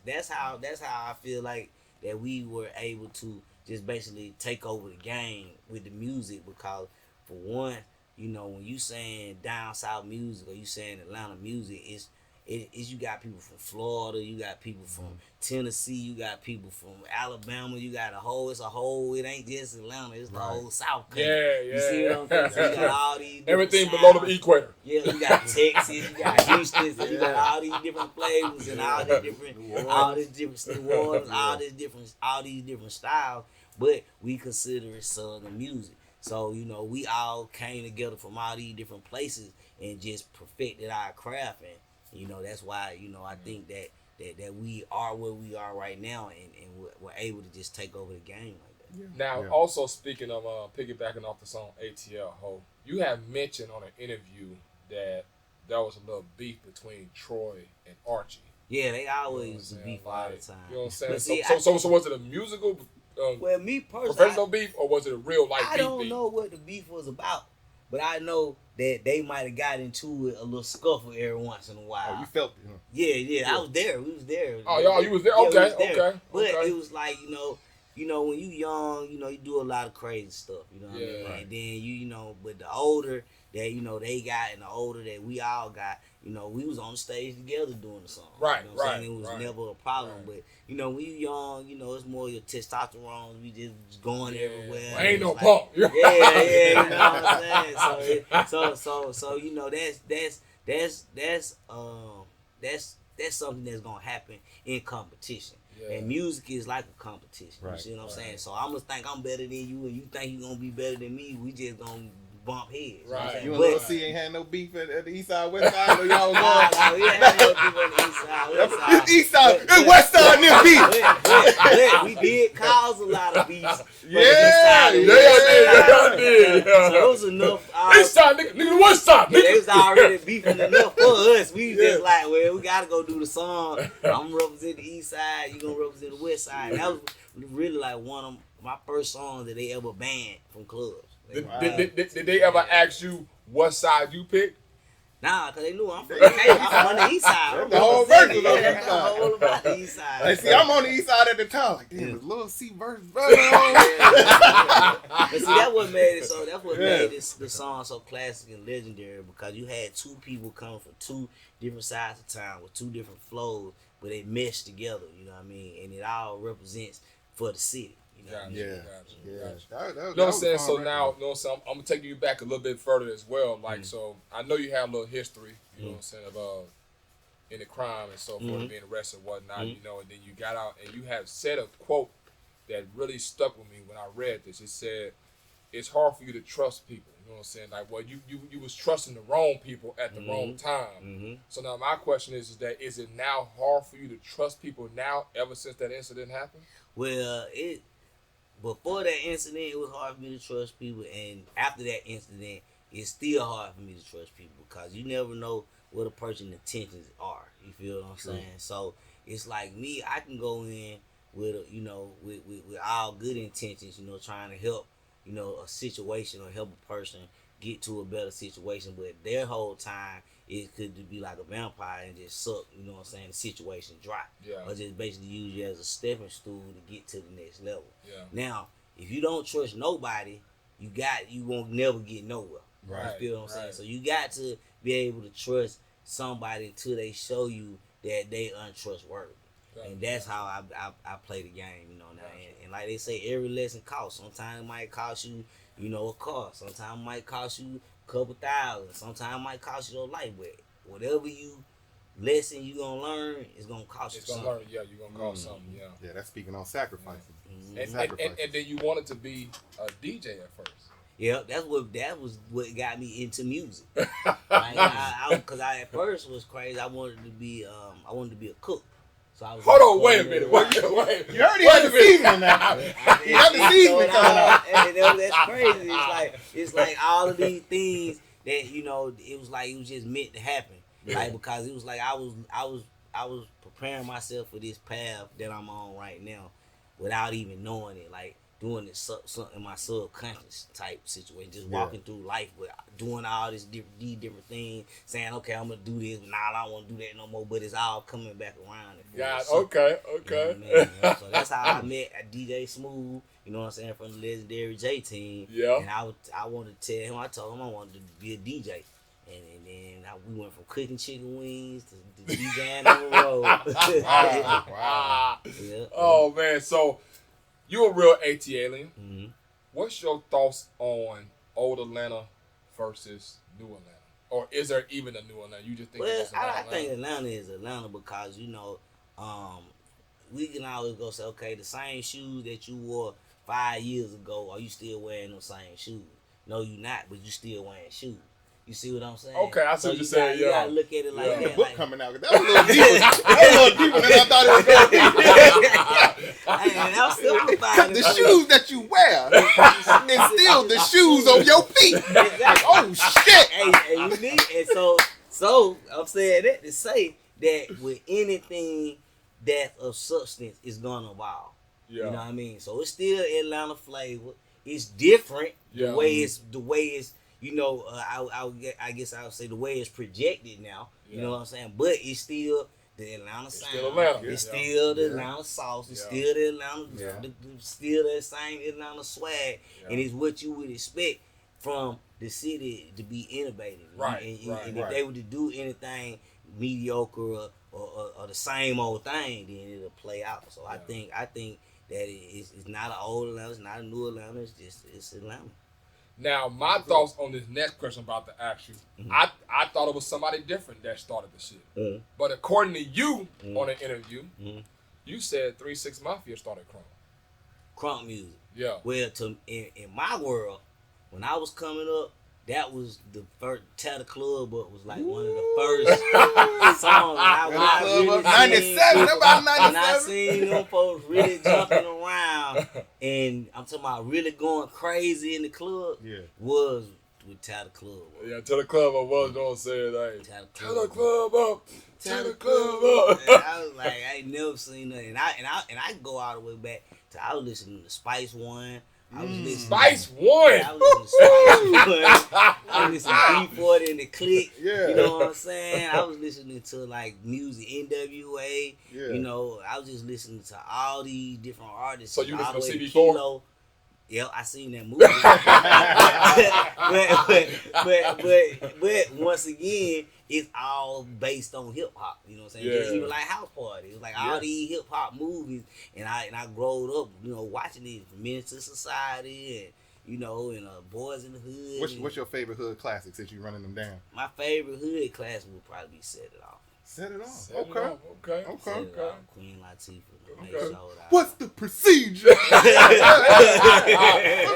E: That's how I feel like that we were able to just basically take over the game with the music, because for one, when you saying down south music or you saying Atlanta music, it's you got people from Florida, you got people from Tennessee, you got people from Alabama, you got it ain't just Atlanta, it's the whole South country. You see what I'm saying? So you got all these
B: everything below the equator.
E: Yeah, you got Texas, you got Houston, you got all these different flavors and all these different New Orleans, all these different styles, but we consider it Southern music. So, we all came together from all these different places and just perfected our craft. And, that's why, I think that we are where we are right now, and we're able to just take over the game like that.
B: Now, also speaking of piggybacking off the song ATL, Ho, you have mentioned on an interview that there was a little beef between Troy and Archie.
E: Yeah, they always beef all the time.
B: You know what I'm saying? So was it a musical
E: well, me personally,
B: professional beef, or was it a real life beef?
E: I don't know what the beef was about, but I know that they might have got into it, a little scuffle every once in a while.
C: Oh, you felt it, huh?
E: Yeah. I was there. We was there.
B: Oh, y'all, you was there? Okay.
E: But it was like, when you young, you do a lot of crazy stuff, what I mean? Right. And then, but the older that, they got, and the older that we all got, we was on the stage together doing the song.
B: Right,
E: you know what I'm saying? It was never a problem. Right. But, when you young, it's more your testosterone. We just going everywhere.
B: Well, ain't no pump.
E: Yeah, you know what I'm saying? That's something that's gonna happen in competition. Yeah. And music is like a competition. Right. You see what I'm saying? So I'm gonna think I'm better than you, and you think you're gonna be better than me. We just gonna bump heads.
C: Right. You and Lil C ain't had no beef at the East Side, West Side, or y'all was
E: going? We had no beef on the East Side, West Side.
C: It's East Side, it's West Side, and this beef.
E: We did cause a lot of beefs.
B: Yeah, y'all did.
E: So it was enough.
B: East Side, nigga, the West Side, nigga.
E: They was already beefing enough for us. We just like, well, we gotta go do the song. I'm representing the East Side, you gonna represent the West Side. And that was really like one of my first songs that they ever banned from clubs.
B: Did they ever ask you what side you picked?
E: Nah, because they knew I'm from I'm on the East Side.
C: The whole verse was on the
E: East Side. Whole about the East Side.
C: Like, see, I'm on the East Side at the time. Like, damn, it's Lil C verse. But see,
E: that's what made it so. That's what made the song so classic and legendary, because you had two people coming from two different sides of town with two different flows, but they mesh together. You know what I mean? And it all represents for the city. You know what I mean?
C: Yeah.
B: You know what I'm saying? So now, you know what I'm saying? I'm gonna take you back a little bit further as well. Like, so I know you have a little history. You know what I'm saying, of in the crime and so forth, being arrested and whatnot. You know, and then you got out and you have said a quote that really stuck with me when I read this. It said, "It's hard for you to trust people." You know what I'm saying? Like, well, you was trusting the wrong people at the wrong time. So now my question is is it now hard for you to trust people now ever since that incident happened?
E: Well, before that incident, it was hard for me to trust people, and after that incident, it's still hard for me to trust people because you never know what a person's intentions are. You feel what I'm saying? So it's like me, I can go in with with all good intentions, you know, trying to help, you know, a situation or help a person get to a better situation, but their whole time it could be like a vampire and just suck, you know what I'm saying, the situation dry. Or just basically use you as a stepping stool to get to the next level. Now, if you don't trust nobody, you won't never get nowhere. You feel what I'm saying? So you got to be able to trust somebody until they show you that they untrustworthy. And that's how I play the game, you know. Now, and like they say, every lesson costs. Sometimes it might cost you, you know, a car. Sometimes it might cost you a couple $1,000. Sometimes it might cost you your life. But whatever lesson you gonna learn, it's gonna cost you something.
B: You're gonna cost something.
C: Yeah, that's speaking on sacrificing.
B: And then you wanted to be a DJ at first.
E: Yeah, that was what got me into music. Because I at first was crazy. I wanted to be a cook. So I was
B: hold on, wait a minute. Wait.
C: You already had the seasoning now. You got the seasoning coming out.
E: And that's crazy. It's like all of these things that, you know, it was just meant to happen. Like, because it was like I was preparing myself for this path that I'm on right now without even knowing it. Like doing it something in my subconscious type situation, just walking through life with doing all these different things, saying, okay, I'm gonna do this, but now I don't want to do that no more. But it's all coming back around.
B: Okay.
E: You know what I mean? So that's how I met DJ Smooth. You know what I'm saying, from the legendary J Team. Yeah. And I wanted to tell him, I told him I wanted to be a DJ. And then we went from cooking chicken wings to DJing on the road.
B: Wow. Yeah. Oh man, so you a real AT alien. What's your thoughts on old Atlanta versus new Atlanta? Or is there even a new Atlanta? You just think it's just Atlanta?
E: I think Atlanta is Atlanta because, you know, we can always go say, okay, the same shoes that you wore 5 years ago, are you still wearing those same shoes? No, you're not, but you still wearing shoes. You see what I'm saying?
B: Okay, I see what you're saying.
E: You gotta look at it like that.
C: The book coming out. That was a little deeper. That was a little deeper than I thought it was going to be.
E: And I'm still finding
C: the shoes that you wear is still the shoes on your feet.
E: Exactly.
C: Oh shit!
E: And you need, and so I'm saying that to say that with anything that's of substance is gonna evolve. You know what I mean? So it's still Atlanta flavor. It's different. The way it's. You know, I guess I would say the way it's projected now. You know what I'm saying? But it's still the Atlanta sound.
B: Still Atlanta.
E: It's still the Atlanta sauce. It's still the Atlanta, still that same Atlanta swag. And it's what you would expect from the city to be innovative.
B: Right.
E: And if they were to do anything mediocre or the same old thing, then it'll play out. So I think that it's not an old Atlanta, it's not a new Atlanta. It's Atlanta.
B: Now, my thoughts on this next question I'm about to ask you, I thought it was somebody different that started the shit. But according to you on an interview, you said 3 6 Mafia started crunk.
E: Crunk music.
B: Yeah.
E: Well, in my world, when I was coming up, that was the first Tell the Club Up was like one of the first songs I really
C: 97, about 97.
E: And I seen them folks really jumping around, and I'm talking about really going crazy in the club. Was with Tell the Club Up.
B: Yeah, Tell the Club Up was don't say it. Like, Tell the Club Up. Tell the Club Up.
E: And I was like, I ain't never seen that, and I go all the way back to I was listening to Spice One. I was listening
B: Spice One.
E: I was listening to Spice One. I was listening to 340 and the Click. You know what I'm saying? I was listening to like music, NWA. You know, I was just listening to all these different artists.
B: So you listen to CB4?
E: Kilo. Yep, I seen that movie. but once again, it's all based on hip hop. You know what I'm saying?
B: Yeah.
E: Even like House Party, it was like all these hip hop movies, and I growed up, watching these Menace to Society and Boys in the Hood.
C: What's your favorite hood classic since you running them down?
E: My favorite hood classic would probably be Set It Off.
C: Set it off.
B: Set it off. Okay.
E: Set It Off, Queen Latifah.
B: Okay.
C: What's the procedure?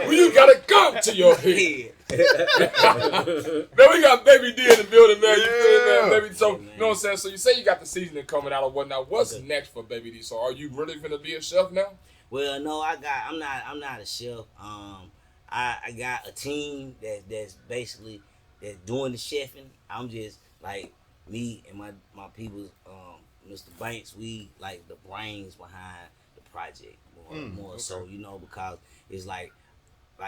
B: Well, you gotta come to your head. Man, we got Baby D in the building, man. You feel me, man, baby? So, you know what I'm saying? So you say you got the seasoning coming out or whatnot. What's next for Baby D? So are you really gonna be a chef now?
E: Well, no, I'm not a chef. I got a team that's basically that's doing the chefing. I'm just like me and my people, Mr. Banks, we like the brains behind the project more
B: okay.
E: so, because it's like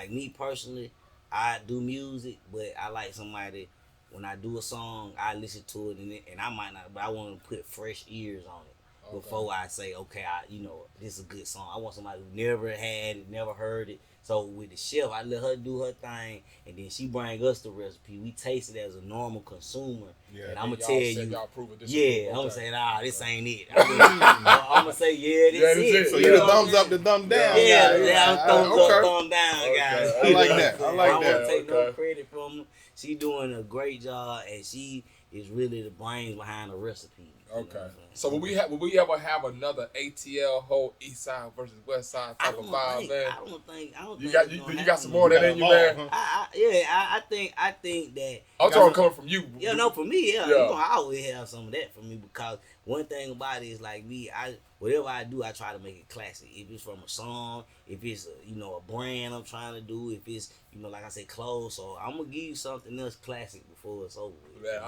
E: me personally, I do music, but I like somebody, when I do a song, I listen to it and I might not, but I want to put fresh ears on it before I say, okay, this is a good song. I want somebody who never had it, never heard it. So with the chef, I let her do her thing, and then she bring us the recipe. We taste it as a normal consumer, and I'm gonna tell you, I'm gonna say, this ain't it. I'm gonna say, this is it.
C: So you the thumbs up, the thumb down.
E: Thumbs up, thumb down, guys.
C: I like that. I like
E: I
C: that.
E: don't take no credit from her. She doing a great job, and she is really the brains behind the recipe.
B: Okay. So will we ever have another ATL whole East Side versus West Side type of vibe, man?
E: I don't think.
B: You got some more of that in you, man.
E: I think that.
B: I'm talking coming from you.
E: Yeah, no, for me, you gonna always have some of that for me, because one thing about it is like me, whatever I do, I try to make it classic. If it's from a song, if it's a brand I'm trying to do, if it's like I say, clothes, so I'm gonna give you something else classic before it's over with.
B: Man,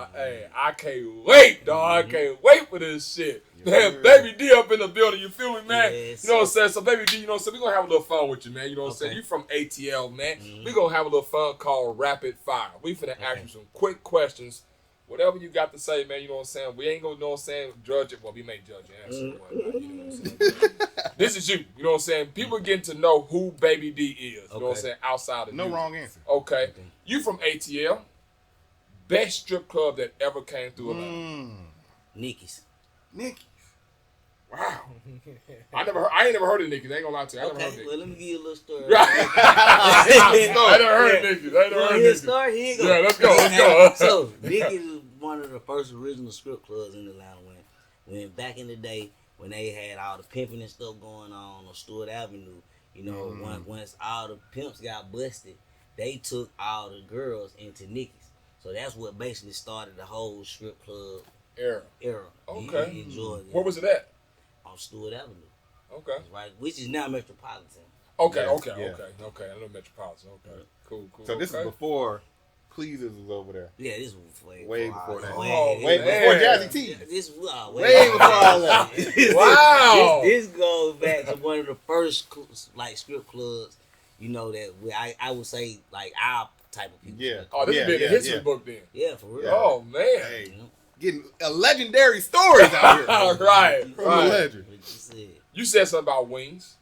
B: I can't wait, dog. I can't wait for this shit. Man, Baby D up in the building, you feel me, man?
E: Yes,
B: you know what I'm saying? So Baby D, we're gonna have a little fun with you, man. You know what I'm saying? You from ATL, man. We're gonna have a little fun called Rapid Fire. We finna ask you some quick questions. Whatever you got to say, man, you know what I'm saying? We ain't gonna, judge it. Well, we may judge your answer and whatnot, you know what I'm saying? This is you know what I'm saying? People getting to know who Baby D is, you know what I'm saying, outside of
C: No
B: music.
C: wrong answer.
B: Okay. You from ATL. Best strip club that ever came through Atlanta.
E: Nikki's.
B: Wow. I ain't never heard of Nikki's. I ain't gonna lie to you. I never heard of Nikki's.
E: Well, let me give you a little story.
B: I never heard of Nikki's.
E: Here you go.
B: Yeah, let's go.
E: So, Nikki's is one of the first original strip clubs in Atlanta. When back in the day, when they had all the pimping and stuff going on Stewart Avenue, once all the pimps got busted, they took all the girls into Nikki's. So that's what basically started the whole strip club era.
B: Okay.
E: In Georgia.
B: Where was it at?
E: On Stewart Avenue.
B: Okay.
E: Right, which is now Metropolitan.
B: Okay.
C: Yeah.
B: I know Metropolitan. Okay. Cool.
C: So this is before Pleasers was over there.
E: Yeah, this was
C: Way before that.
E: Way
C: before Jazzy T.
E: This
C: way before all that.
B: Wow.
E: This goes back to one of the first strip clubs. That I would say our type of people.
C: Yeah.
B: Oh, this has been the history book then.
E: Yeah, for real.
C: Yeah.
B: Oh man.
C: Hey, getting legendary stories out here.
B: Right.
C: From the legend.
B: You said something about wings,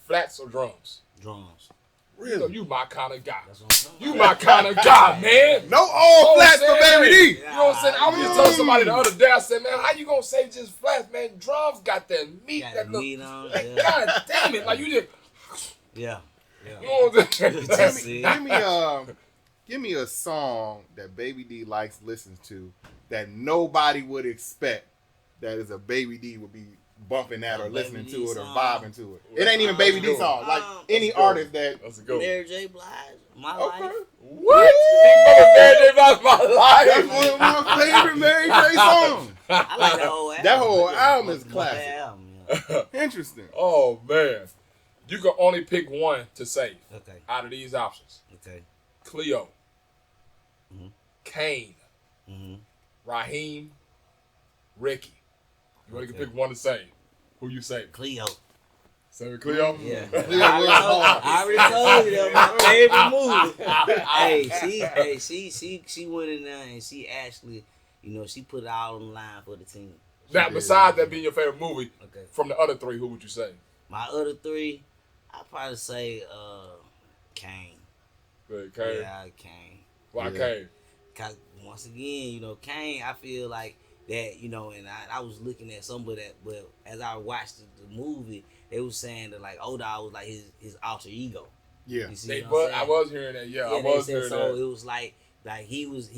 B: flats or drums.
E: Drums.
C: Really?
B: You my kind of guy.
E: That's what I'm talking
B: You my kind of guy, man.
C: No all flats for Baby D.
B: You know what I'm saying? I was just telling somebody the other day, I said, man, how you gonna say just flats, man? Drums got that meat.
E: Got
B: that
E: the meat on.
B: God damn it. Like you just,
E: Yeah.
B: you know what I'm saying?
C: Give me a song that Baby D likes, listens to, that nobody would expect that is a Baby D would be bumping that or listening to it or vibing to it. It ain't even Baby D song. Like any artist that.
B: That's a good one.
E: Mary J. Blige, My Life.
B: What? Mary J. Blige, My Life.
C: That's one of my favorite Mary J. songs.
E: I like the whole album.
C: That whole album is
E: The
C: classic.
E: album, yeah.
C: Interesting.
B: Oh man, you can only pick one to save
E: Okay.
B: out of these options:
E: Okay.
B: Cleo, Kane,
E: Mm-hmm.
B: Raheem, Ricky. You only can pick one to save. Who you save?
E: Cleo.
B: Save Cleo?
E: Yeah.
C: Cleo was hard.
E: I already told you that my favorite movie. She went in there and she actually, she put it all on the line for the team.
B: Now, besides that being your favorite movie,
E: Okay.
B: from the other three, who would you say?
E: My other three, I'd probably say Kane.
B: Good, Kane.
E: Yeah, Kane.
B: Why
C: Yeah.
B: Kane?
E: Cause once again, you know, Kane, I feel like that, you know, and I was looking at some of that, but as I watched the movie, they was saying that like O-Dog was like his alter ego.
C: Yeah.
E: You see
B: They,
E: what I'm saying?
B: I was hearing that. Yeah, I
E: they
B: was
E: said
B: hearing
E: so.
B: that.
E: It was like he was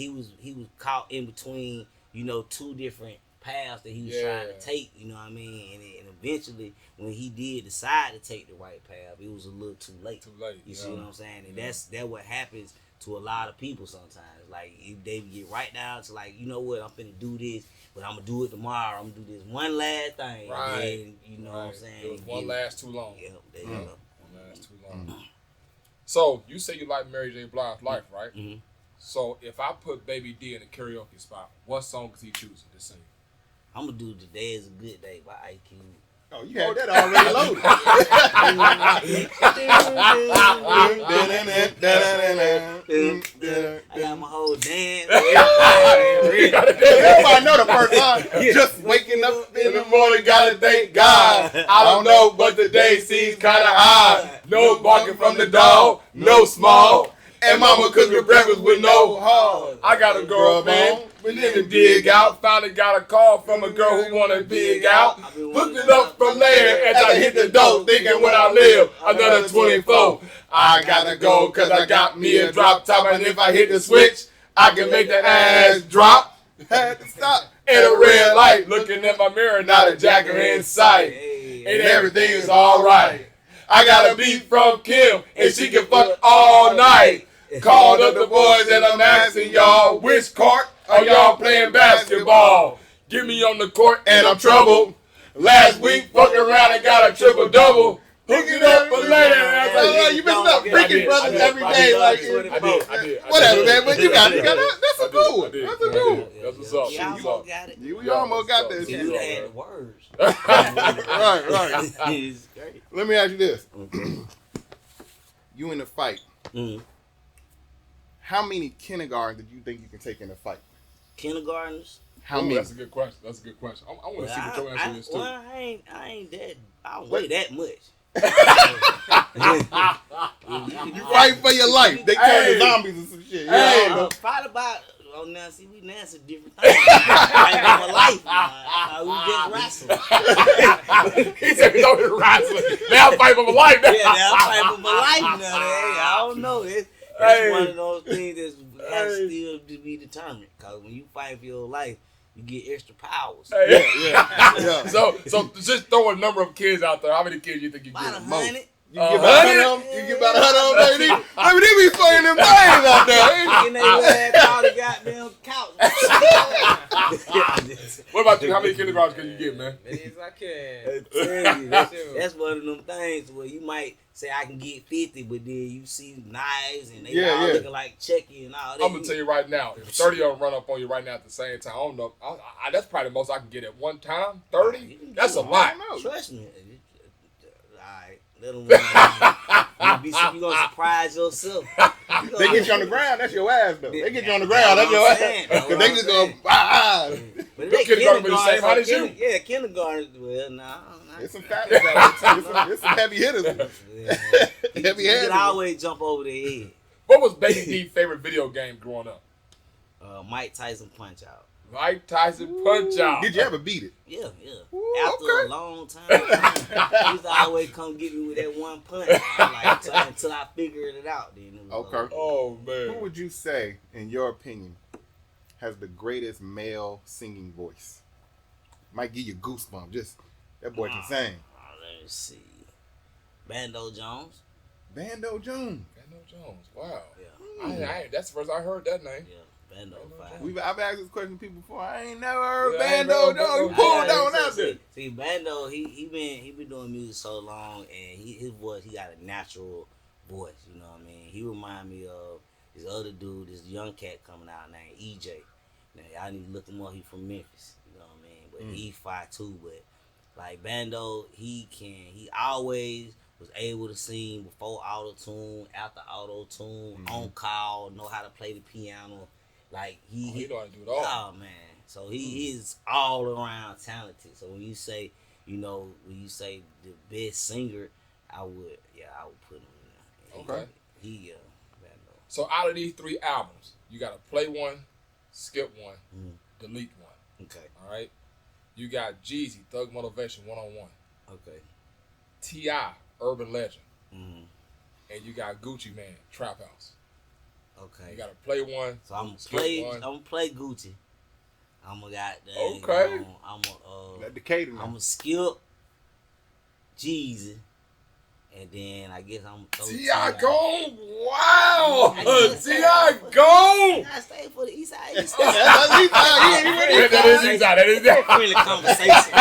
E: caught in between, you know, two different paths that he was trying to take. You know what I mean? And eventually, when he did decide to take the right path, it was a little too late.
B: Too late.
E: You see what I'm saying? And that's what happens to a lot of people sometimes. Like if they get right down to like, you know what, I'm finna do this, but I'm gonna do it tomorrow. I'm gonna do this one last thing.
B: Right.
E: And then, you know what I'm saying?
B: It was one last too long.
E: Yeah, there you
B: One
E: go.
B: last too long. So you say you like Mary J. Blige's Life, right?
E: Mm-hmm.
B: So if I put Baby D in the karaoke spot, what song is he choosing to sing?
E: I'm gonna do Today Is a Good Day by IQ.
C: Oh, you had that already loaded.
E: I got my whole dance.
C: Everybody know the first line. Just waking up in the morning, gotta thank God.
B: I don't know, but the day seems kind of odd. No barking from the dog, no small. And mama cooking breakfast with no hog. I got a girlfriend, we in the dig out. Finally got a call from a girl who wanna dig out. Hooked it up from there as I hit the door, thinking when I live another 24. I gotta go cause I got me a drop top, and if I hit the switch, I can make the ass drop.
C: Had to stop.
B: In a red light, looking at my mirror, not a jacker in sight. And everything is alright. I got a beat from Kim, and she can fuck all night. Called up the boys and I'm asking y'all, which court are y'all playing basketball? Get me on the court and I'm troubled. Last week, fucking around and got a triple-double. Hook it up for later.
C: You been up freaking brothers every day.
B: I did.
C: Whatever, man. But you got it. That's a cool one. That's a cool one.
B: That's what's up.
E: You almost got it.
C: You almost got that
E: You
C: shit.
E: had the words.
C: Right.
E: It's great.
C: Let me ask you this. You in a fight.
E: Mm.
C: How many kindergartens did you think you can take in a fight?
E: Kindergartners?
C: How
B: Ooh,
C: many?
B: That's a good question. I want to see what your answer is too.
E: Well, I ain't that. I don't weigh that much.
C: You fight for your life. They turn to zombies and some shit. You know?
E: Probably about. Oh, now see, we answer different things. Fight for my life. We just wrestle.
B: He said we don't wrestle. Now I'm fighting for my life.
E: Yeah, now I'm fighting for my life now. I don't know. It's one of those things that has still to be determined. Because when you fight for your life, you get extra powers.
C: Yeah.
B: So just throw a number of kids out there. How many kids you think you
E: About
B: get?
E: 100.
C: You get about 100 of them? You get about 100 of them, baby? I mean, they be playing them things out there.
E: And they ass all the goddamn couch.
B: What about you? How many kindergartens can you get, man?
D: As I can.
E: That's one of them things where you might say I can get 50, but then you see knives and they
C: Yeah,
E: all
C: yeah.
E: looking like Chucky and all that.
B: I'm gonna tell you right now, if 30 of them run up on you right now at the same time, I don't know. That's probably the most I can get at one time. 30? That's a lot.
E: Trust me. Alright, let them run. You gonna surprise yourself.
C: They get you on the ground, that's your ass, though. They get you on the ground, that's your ass. Because they just go,
E: But
B: Your kindergarten be the same height as you.
E: Yeah, kindergarten. Well, nah.
C: It's some fat ones out there. It's some heavy hitters. Heavy
E: You
C: hands.
E: can always jump over their head.
B: What was Baby D's favorite video game growing up?
E: Mike Tyson Punch Out.
B: Mike Tyson Punch Out.
C: Did you ever beat it?
E: Yeah.
C: Ooh,
E: After
C: okay.
E: a long time, he used to always come get me with that one punch. Until I figured it out. Then it was
C: Okay.
B: Oh, man.
C: Who would you say, in your opinion, has the greatest male singing voice? Might give you goosebumps. Just that boy can sing.
E: Let's see. Bando Jones.
C: Bando Jones.
B: Bando Jones. Wow.
E: Yeah.
B: That's the first I heard that name.
E: Yeah. Bando
B: Bando
E: 5.
C: I've asked this question to people before. I ain't never heard
B: Yeah, I ain't
C: Bando
B: never
C: Jones. You
B: heard
C: pulled
B: Bando
C: down out there.
E: See, Bando, he been doing music so long, and his voice, he got a natural voice. You know what I mean? He remind me of this other dude, this young cat coming out named EJ. Now y'all need to look him up. He from Memphis. You know what I mean? But he 5'2", but like Bando, he always was able to sing before auto-tune, after auto-tune, on call, know how to play the piano. Like
B: He know how to do it all.
E: Oh man. So he is all around talented. So when you say the best singer, I would put him in there.
B: Okay.
E: He
B: So out of these 3 albums, you got to play one, skip one, delete one.
E: Okay.
B: All right. You got Jeezy, Thug Motivation, 1-on-1.
E: Okay.
B: T.I., Urban Legend.
E: Mm-hmm.
B: And you got Gucci Man, Trap House.
E: Okay.
B: You got to play one.
E: So I'm
B: skip one.
E: I'm gonna play Gucci. I'm gonna got the.
B: Okay.
C: That Decatur.
E: I'm gonna skip Jeezy. And then I guess I'm
B: T.I. gone. Wow. T.I. gone.
E: I stay for the East Side.
B: That is East Side. That is that.
E: Friendly conversation.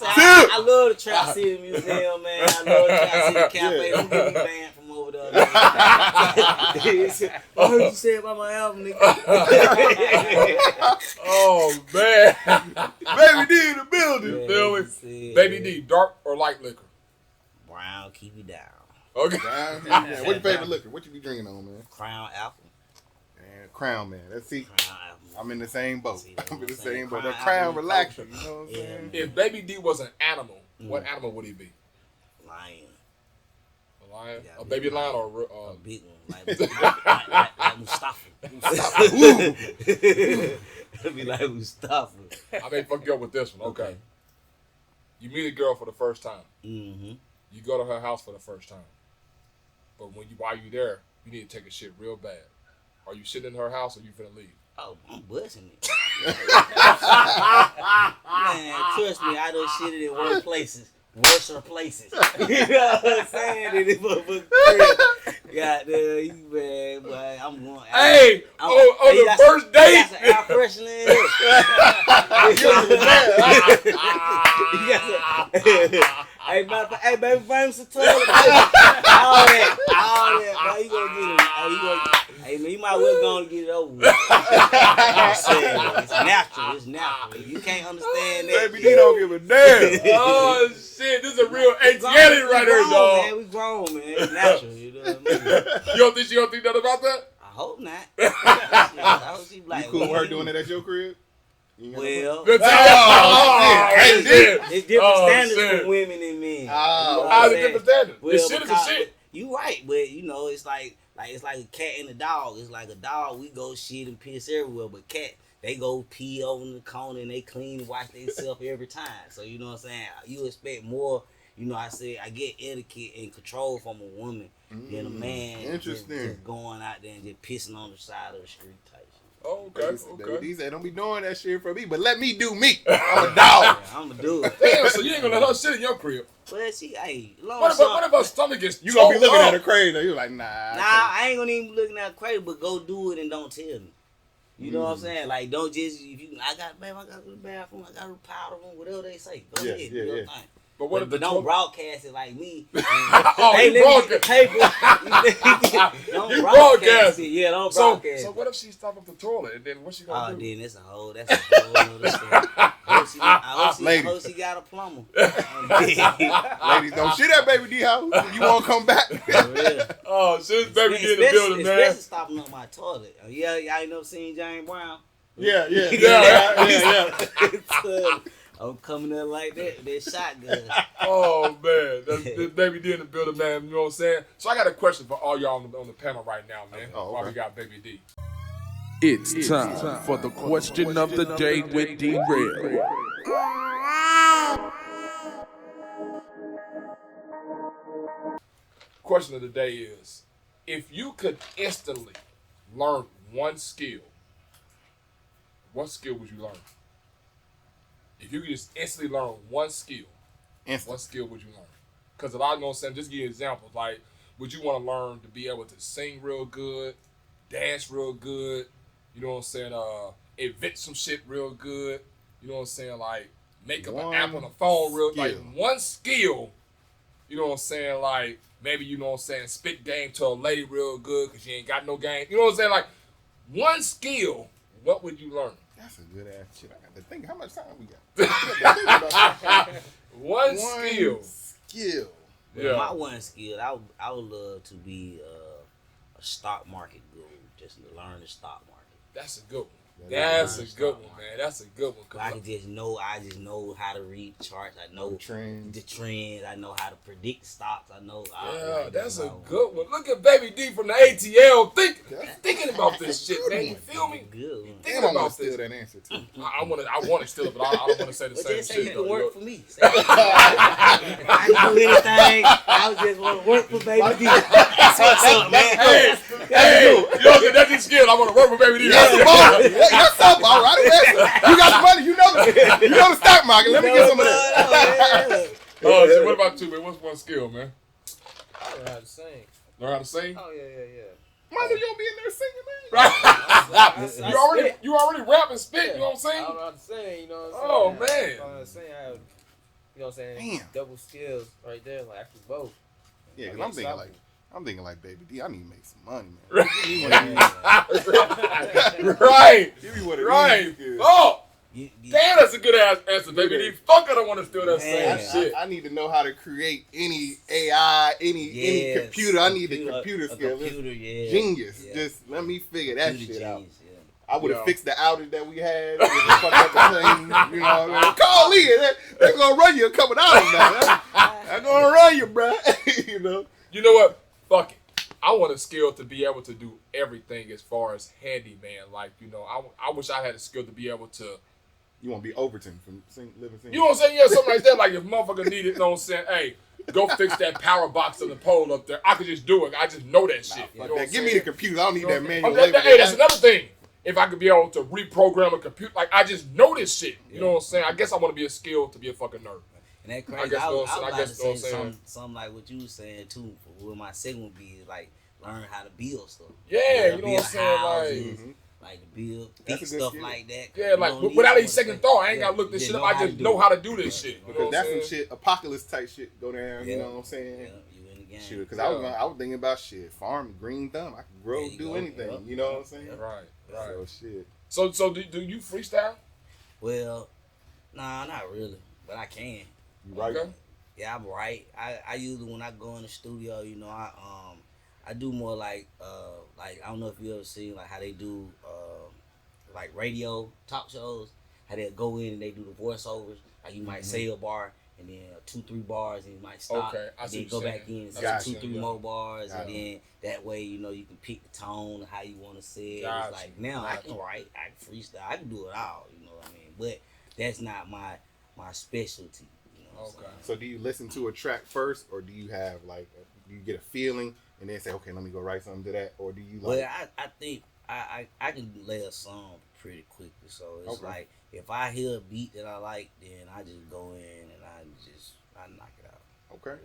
E: I love the Trap City Museum, man. I love the Trap City Cafe. Don't get me banned from over there. Man. I heard you say about my album, nigga.
B: Oh man.
C: Baby D in the building.
B: Feel me? Baby D, dark or light liquor?
E: Brown, keep it down.
B: Okay.
C: What's your favorite liquor? What you be drinking on, man?
E: Crown Apple.
C: And Crown, man. Let's see.
E: Crown Apple.
C: I'm in the same boat. I'm in the same boat. That
E: Crown
C: Crown
E: Apple
C: relax you.
E: culture.
C: You know what I'm
E: Yeah,
C: saying?
B: If Baby D was an animal, what animal would he be?
E: Lion.
B: A lion?
E: Yeah,
B: A baby lion or
E: A big one. Like Mustafa. It'd be like Mustafa.
B: I may fuck you up with this one. Okay. You meet a girl for the first time.
E: Mm-hmm.
B: You go to her house for the first time. But while you there, you need to take a shit real bad. Are you sitting in her house or you finna leave?
E: Oh, I'm busting it. Man, trust me, I done shitted in worse places. Worser places. You know what I'm saying? In this motherfucking crib. Goddamn, you man, boy. I'm going.
B: Hey! On the first date!
E: You got some air freshener in here. Hey, hey, baby, bring some toilet paper. All that. Boy, you gonna get it. Hey, man, you might well go and get it over with. I'm saying, it's natural. It's natural. You can't understand that.
C: Baby D don't give a damn.
B: Oh, shit. This is a real ATL right here, dog.
E: Man, we grown, man. It's natural. You know what I mean?
B: You don't think she don't think nothing about that?
E: I hope not. I hope she like,
C: You cool with her doing it at your crib?
E: Well,
B: It's
E: different standards for women and men.
B: How's it different standards?
E: Well,
B: It's shit is a shit.
E: You right, but you know it's like a cat and a dog. It's like a dog, we go shit and piss everywhere, but cat, they go pee over in the corner and they clean and wash themselves every time. So you know what I'm saying? You expect more. You know, I get etiquette and control from a woman than a man just going out there and just pissing on the side of the street type shit.
B: Okay.
C: He said, don't be doing that shit for me, but let me do me. I'm a dog.
E: Yeah, I'm gonna do it.
B: Damn, so you ain't gonna let her sit in your crib.
E: Well, see, hey,
B: What if her stomach gets
C: You gonna be looking at her
B: her?
C: crazy. You like, nah.
E: I ain't gonna even be looking at her crazy, but go do it and don't tell me. You know what I'm saying? Like, don't just, if you, I got to the bathroom, I got to the powder room, whatever they say. Go ahead, do your thing.
B: But what if
E: don't broadcast it like me.
B: Oh,
E: hey,
B: you
E: let me get the paper. Don't broadcast it. Yeah, don't broadcast it.
B: So what if she stop up the toilet and then what's she gonna do?
E: Then that's a whole other story. I hope she got a plumber.
C: Ladies, don't shit at Baby D house. You won't come back.
B: Oh, shit, Baby D in the building, man.
E: Especially stopping up my toilet. Yeah, y'all ain't never seen James Brown?
C: Yeah.
E: I'm coming there like that shotgun.
B: Oh man, that's Baby D in the building, man. You know what I'm saying? So I got a question for all y'all on the panel right now, man. While we got Baby D.
A: It's time for the question of the day with D-Rail.
B: Question of the day is, if you could instantly learn one skill, what skill would you learn? If you could just instantly learn one skill, what skill would you learn? Because a lot of, you know what I'm saying, just give you examples. Like, would you want to learn to be able to sing real good, dance real good, you know what I'm saying, invent some shit real good, you know what I'm saying, like, make up an app on the phone real, like, one skill, you know what I'm saying, like, maybe, you know what I'm saying, spit game to a lady real good because you ain't got no game, you know what I'm saying, like, one skill, what would you learn?
C: That's a good ass shit. I got to think how much time we got.
B: One skill.
E: Yeah. My one skill, I would love to be a stock market guru, just to learn the stock market.
B: That's a good one. That's a good one, man. That's a good one.
E: I just know how to read charts. I know the trends. I know how to predict stocks. I know.
B: That's a good one. Look at Baby D from the ATL thinking about this shit, man. You feel me?
E: Good.
B: Thinking about this.
C: Steal that answer too.
B: I want to steal it, but I don't want to say the same
E: Say
B: shit.
E: you can work for me. I can do anything. I just want to work for Baby D. That's what's up, man.
B: Hey, you know that's just skill. I want to work with Baby D.
C: That's something, all right. You got the money. You know the stock market. Let me get some of that.
B: Oh, so what about you, man? What's one skill, man?
D: I learn how to sing.
B: Learn how to sing?
D: Oh yeah.
C: Mother, you don't be in there singing, man.
B: Right. You already rap and spit. You know what I'm saying?
D: I don't know how to sing. You know what I'm saying?
B: Oh man.
D: I don't know how to sing. I have, you know what I'm saying?
C: Damn.
D: Double skills right there, like actually both.
C: Yeah,
D: I
C: because
D: mean,
C: I'm thinking like Baby D. I need to make some money, man.
B: Right.
C: Give me what it
B: Right.
C: is.
B: Oh. Damn, that's a good ass answer, Baby D. Fuck, I don't want to steal that same shit.
C: I need to know how to create any AI, any computer. I need the computer skills. Genius.
E: Yeah.
C: Just let me figure that shit out.
E: Yeah.
C: I would have fixed the outage that we had. Fucked up the thing, you know what I mean? Call Lee. They're going to run you a couple dollars now. They're going to run you, bro. You know?
B: You know what? Fuck it. I want a skill to be able to do everything as far as handyman. Like, you know, I wish I had a skill to be able to.
C: You want to be Overton from Living Single?
B: You know what I'm saying? Yeah, something like that. Like, if motherfucker needed, you know what I'm saying? Hey, go fix that power box on the pole up there. I could just do it. I just know that shit. You know what I'm
C: Give me
B: saying?
C: the computer. I don't need that manual
B: Hey,
C: labor.
B: that's another thing. If I could be able to reprogram a computer, like, I just know this shit. You know what I'm saying? I guess I want to be a skill to be a fucking nerd.
E: And that crazy. I was about to say something like what you was saying too. What my second would be is like learn how to build stuff.
B: Yeah, you know what I'm saying?
E: Like to build, fix stuff like that.
B: Yeah, like without any second thought, I ain't gotta look this shit up. I just know how to do this shit. You know
C: that's some shit, apocalypse type shit go down. You know what I'm saying?
E: Yeah, you in the game.
C: Shoot, because I was thinking about shit, farm, green thumb. I can grow, do anything. You know what I'm saying?
B: Right.
C: So shit.
B: So do you freestyle?
E: Well, nah, not really, but I can.
C: You right?
B: Okay.
E: Yeah, I'm right. I usually when I go in the studio, you know, I do more like I don't know if you ever seen like how they do like radio talk shows, how they go in and they do the voiceovers. Like you might say a bar and then 2-3 bars and you might stop.
B: Okay, I
E: and
B: see
E: then
B: what
E: go
B: you're
E: back in and say
C: Gotcha.
E: 2-3 more bars and then that way you know you can pick the tone how you want to say it.
B: Gotcha.
E: It's like now I can write, I can freestyle, I can do it all. You know what I mean? But that's not my specialty. You know what I'm saying?
C: So do you listen to a track first, or do you have like do you get a feeling and then say, okay, let me go write something to that, or do you like?
E: Well, I think I can lay a song pretty quickly. So it's like if I hear a beat that I like, then I just go in and I knock it out.
C: Okay.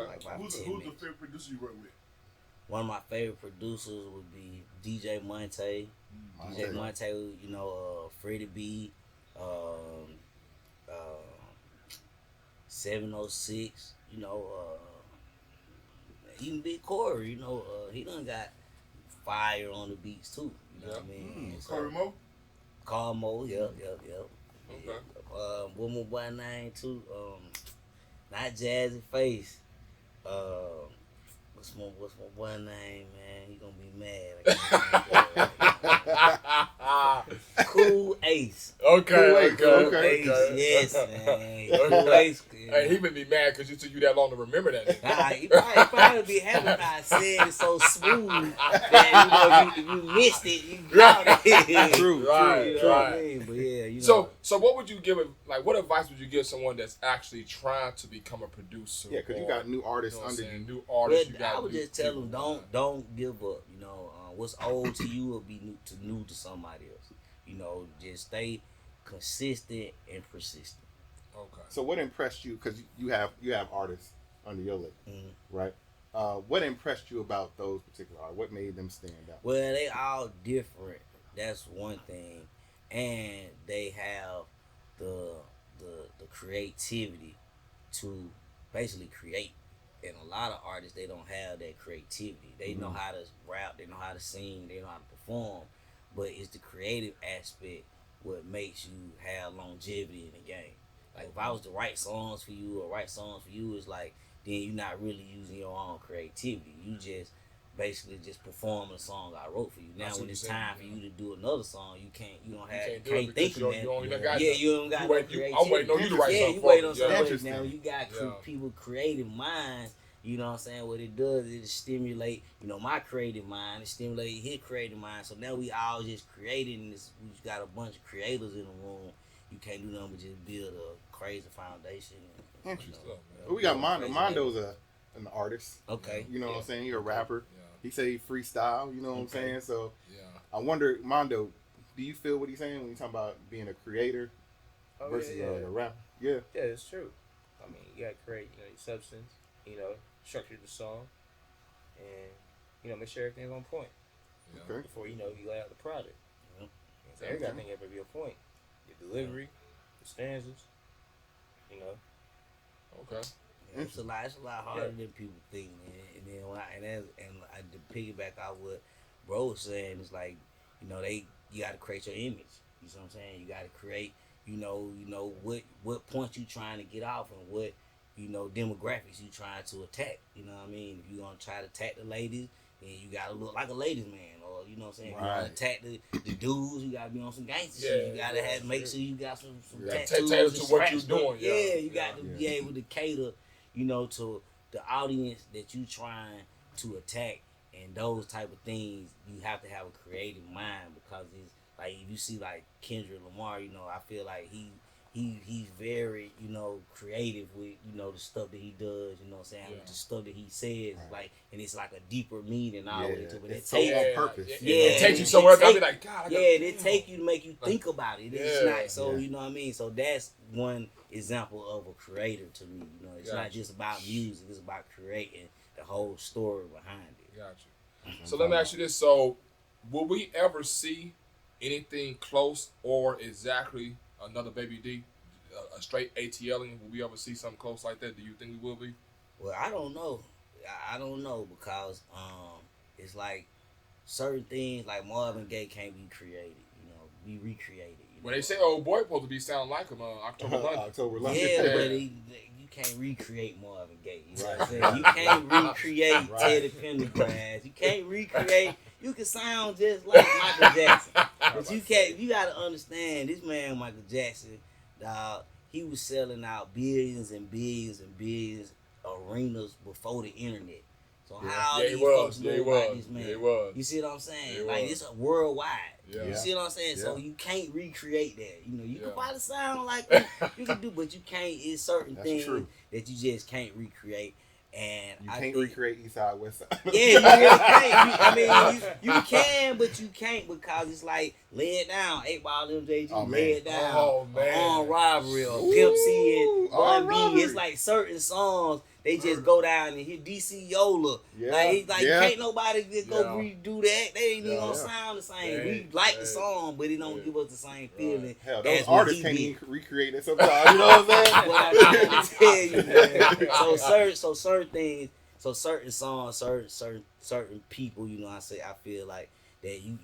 E: Like
F: Who's the favorite producer you work with?
E: One of my favorite producers would be DJ Monte. DJ Monte, you know, Freddie B, 706, you know, even Big Corey, you know, he done got fire on the beats too. You know what I mean?
F: Corey Mo?
E: Carl Mo, yep.
B: Okay.
E: One more boy name too, not Jazzy Face. What's my boy name, man? He gonna be mad. Cool Ace.
B: Okay.
E: Yes, man. Cool Ace.
B: Hey, he would be mad because it took you that long to remember that.
E: He probably be happy if I said it so smooth that if you missed it, you got it.
C: True.
B: Right.
E: You know what I mean? But yeah, you know.
B: So what would you give like what advice would you give someone that's actually trying to become a producer?
C: Yeah, because you got new artists under you.
B: New artists.
E: But I would just tell them don't give up. You know, what's old to you will be new to somebody else. You know, just stay consistent and persistent.
B: Okay.
C: So what impressed you? Because you have artists under your label, right? What impressed you about those particular artists? What made them stand out?
E: Well, they all different. That's one thing, and they have the creativity to basically create. And a lot of artists, they don't have that creativity. They know how to rap, they know how to sing, they know how to perform, but it's the creative aspect what makes you have longevity in the game. Like if I was to write songs for you, it's like then you're not really using your own creativity. You just basically just performing a song I wrote for you. Now when it's time for you to do another song, you can't
B: do it
E: think
B: because
E: man.
B: You don't got
E: You don't got
B: I'm
E: no
B: waiting
E: creativity.
B: on you to write something.
E: You wait on
B: for me.
E: something. Now when you got people creative minds, you know what I'm saying? What it does is it stimulate, my creative mind. It stimulates his creative mind. So now we all just creating this. We just got a bunch of creators in the room. You can't do nothing but just build a crazy foundation.
C: Interesting. We got Mondo. Mondo's an artist.
E: Okay.
C: You know what I'm saying? He's a rapper.
B: Yeah.
C: He say he freestyle. You know what I'm saying? So
B: Yeah.
C: I wonder, Mondo, do you feel what he's saying when you talk about being a creator versus a rapper? Yeah.
D: Yeah, it's true. I mean, you gotta create, your substance, structure the song, and make sure everything's on point
C: Okay.
D: before you lay out the project. So everything got to be on point. Your delivery, the stanzas,
B: Okay.
E: It's a lot harder than people think, man. And then to piggyback out what bro was saying, it's like, you got to create your image. You know what I'm saying? You got to create, what points you trying to get off and what, demographics you trying to attack. You know what I mean? If you gonna try to attack the ladies, then you gotta look like a ladies man, or you know what I'm saying. If you wanna attack the dudes, you gotta be on some gangster shit. You gotta make sure you got some tattoos
B: tailor to what you're doing.
E: Yeah, you got to be able to cater, to the audience that you trying to attack, and those type of things. You have to have a creative mind, because it's like if you see like Kendrick Lamar, I feel like he's very, creative with, the stuff that he does, you know what I'm saying, with the stuff that he says, like, and it's like a deeper meaning always. But
C: it's so on purpose.
B: It takes you somewhere else. I'll be like, God.
E: It take you to make you think about it. It's not, so, you know what I mean? So that's one example of a creator to me, It's not just about music, it's about creating the whole story behind it.
B: Got you. So let me ask you this. So will we ever see anything close or exactly another Baby D, a straight ATLing? Will we ever see something close like that? Do you think we will be?
E: Well, I don't know. I don't know, because it's like certain things like Marvin Gaye can't be created, be recreated.
B: When they say old boy supposed to be sound like him, October London.
C: October London.
E: Yeah, but you can't recreate Marvin Gaye. You know what I'm saying? You can't recreate Teddy Pendergrass. You can't recreate. You can sound just like Michael Jackson, but you can't. You gotta understand, this man Michael Jackson, dog. He was selling out billions and billions and billions arenas before the internet. So how these folks know about this man? You see what I'm saying? Like, it's a worldwide. You see what I'm saying? So you can't recreate that. You can probably sound like you can do, but you can't. It's certain things that you just can't recreate. And
C: you can't recreate East Side, West Side.
E: Yeah, you really can't. You can, but you can't, because it's like Lay It Down, 8 Ball MJG, Lay It Down, Armed Robbery, or Pimp C and Bun B. It's like certain songs, they just go down and hit DC Yola. Can't nobody just go redo that. They ain't even gonna sound the same. We like the song, but it don't give us the same feeling.
C: Hell, those artists can't even recreate it sometimes. You know what I'm saying?
E: What I tell you, man. So certain things, certain songs, certain people, I feel like that you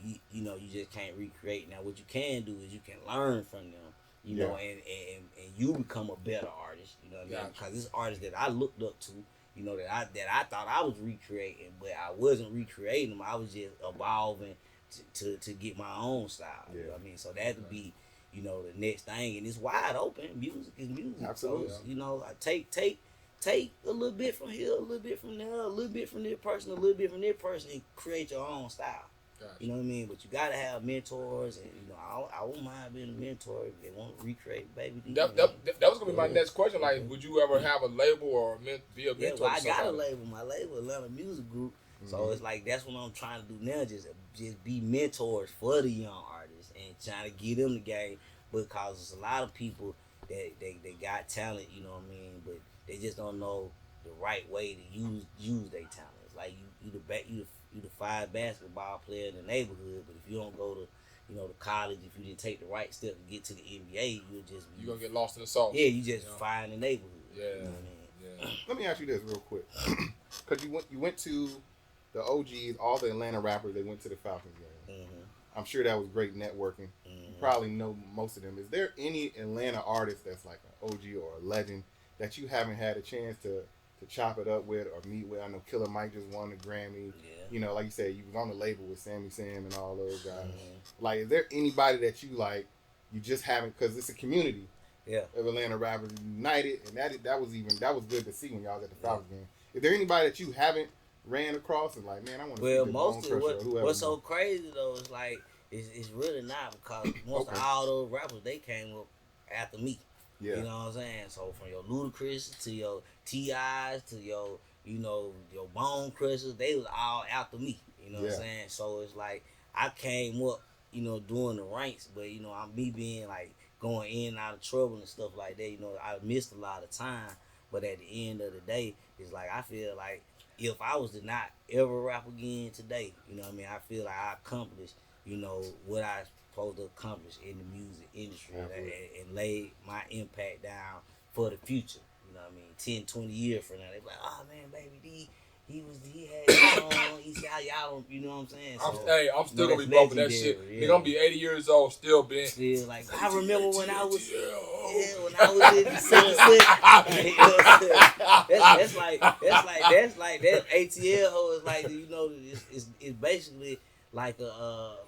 E: just can't recreate. Now what you can do is you can learn from them, and you become a better artist, because this artist that I looked up to, that I thought I was recreating, but I wasn't recreating them. I was just evolving to get my own style. You know what I mean? So that would be, the next thing, and it's wide open. Music is music.
C: Absolutely.
E: So, I take a little bit from here, a little bit from there, a little bit from this person, a little bit from this person, and create your own style. Gotcha. You know what I mean? But you gotta have mentors, and I won't mind being a mentor if they want to recreate Baby D.
B: That was gonna be my next question. Like, would you ever have a label or be a mentor?
E: Yeah, well, I got a label. My label, Atlanta Music Group. So it's like that's what I'm trying to do now. Just be mentors for the young artists and trying to get them the game, because there's a lot of people that they got talent. You know what I mean? But they just don't know the right way to use their talents. Like you the 5 basketball player in the neighborhood, but if you don't go to to college, if you didn't take the right step to get to the NBA, you're
B: gonna get lost in the sauce.
E: Yeah, you just fire in the neighborhood.
B: Yeah.
E: You know what I mean?
C: Let me ask you this real quick, because you went to the OGs, all the Atlanta rappers. They went to the Falcons game.
E: Mm-hmm.
C: I'm sure that was great networking.
E: Mm-hmm.
C: You probably know most of them. Is there any Atlanta artist that's like an OG or a legend that you haven't had a chance to to chop it up with or meet with. I know Killer Mike just won the Grammy.
E: Yeah.
C: You know, like you said, you was on the label with Sammy Sam and all those guys. Like, is there anybody that you like? You just haven't, because it's a community.
E: Yeah.
C: Of Atlanta rappers united, and that was good to see when y'all was at the Falcons game. Is there anybody that you haven't ran across and like, man, I want to see the Bone Crusher or whoever?
E: What's so crazy though is like it's really not, because most of all those rappers, they came up after me.
C: Yeah.
E: You know what I'm saying? So from your Ludacris to your T.I.s to your, you know, your Bone Crushers, they was all after me. You know what I'm saying? So it's like I came up, you know, doing the ranks, but you know, I'm me being like going in and out of trouble and stuff like that. You know, I missed a lot of time, but at the end of the day, it's like I feel like if I was to not ever rap again today, you know what I mean, I feel like I accomplished, you know, what I supposed to accomplish in the music industry and lay my impact down for the future. You know what I mean? 10, 20 years from now, they be like, oh man, Baby D, he had his song, y'all don't, you know what I'm saying? So,
B: I'm still gonna be bumping that shit. Nigga, I'm be 80 years old, still being.
E: Still, like, I remember when I was, when I was in the that's like that ATL hoe is like, you know, it's basically like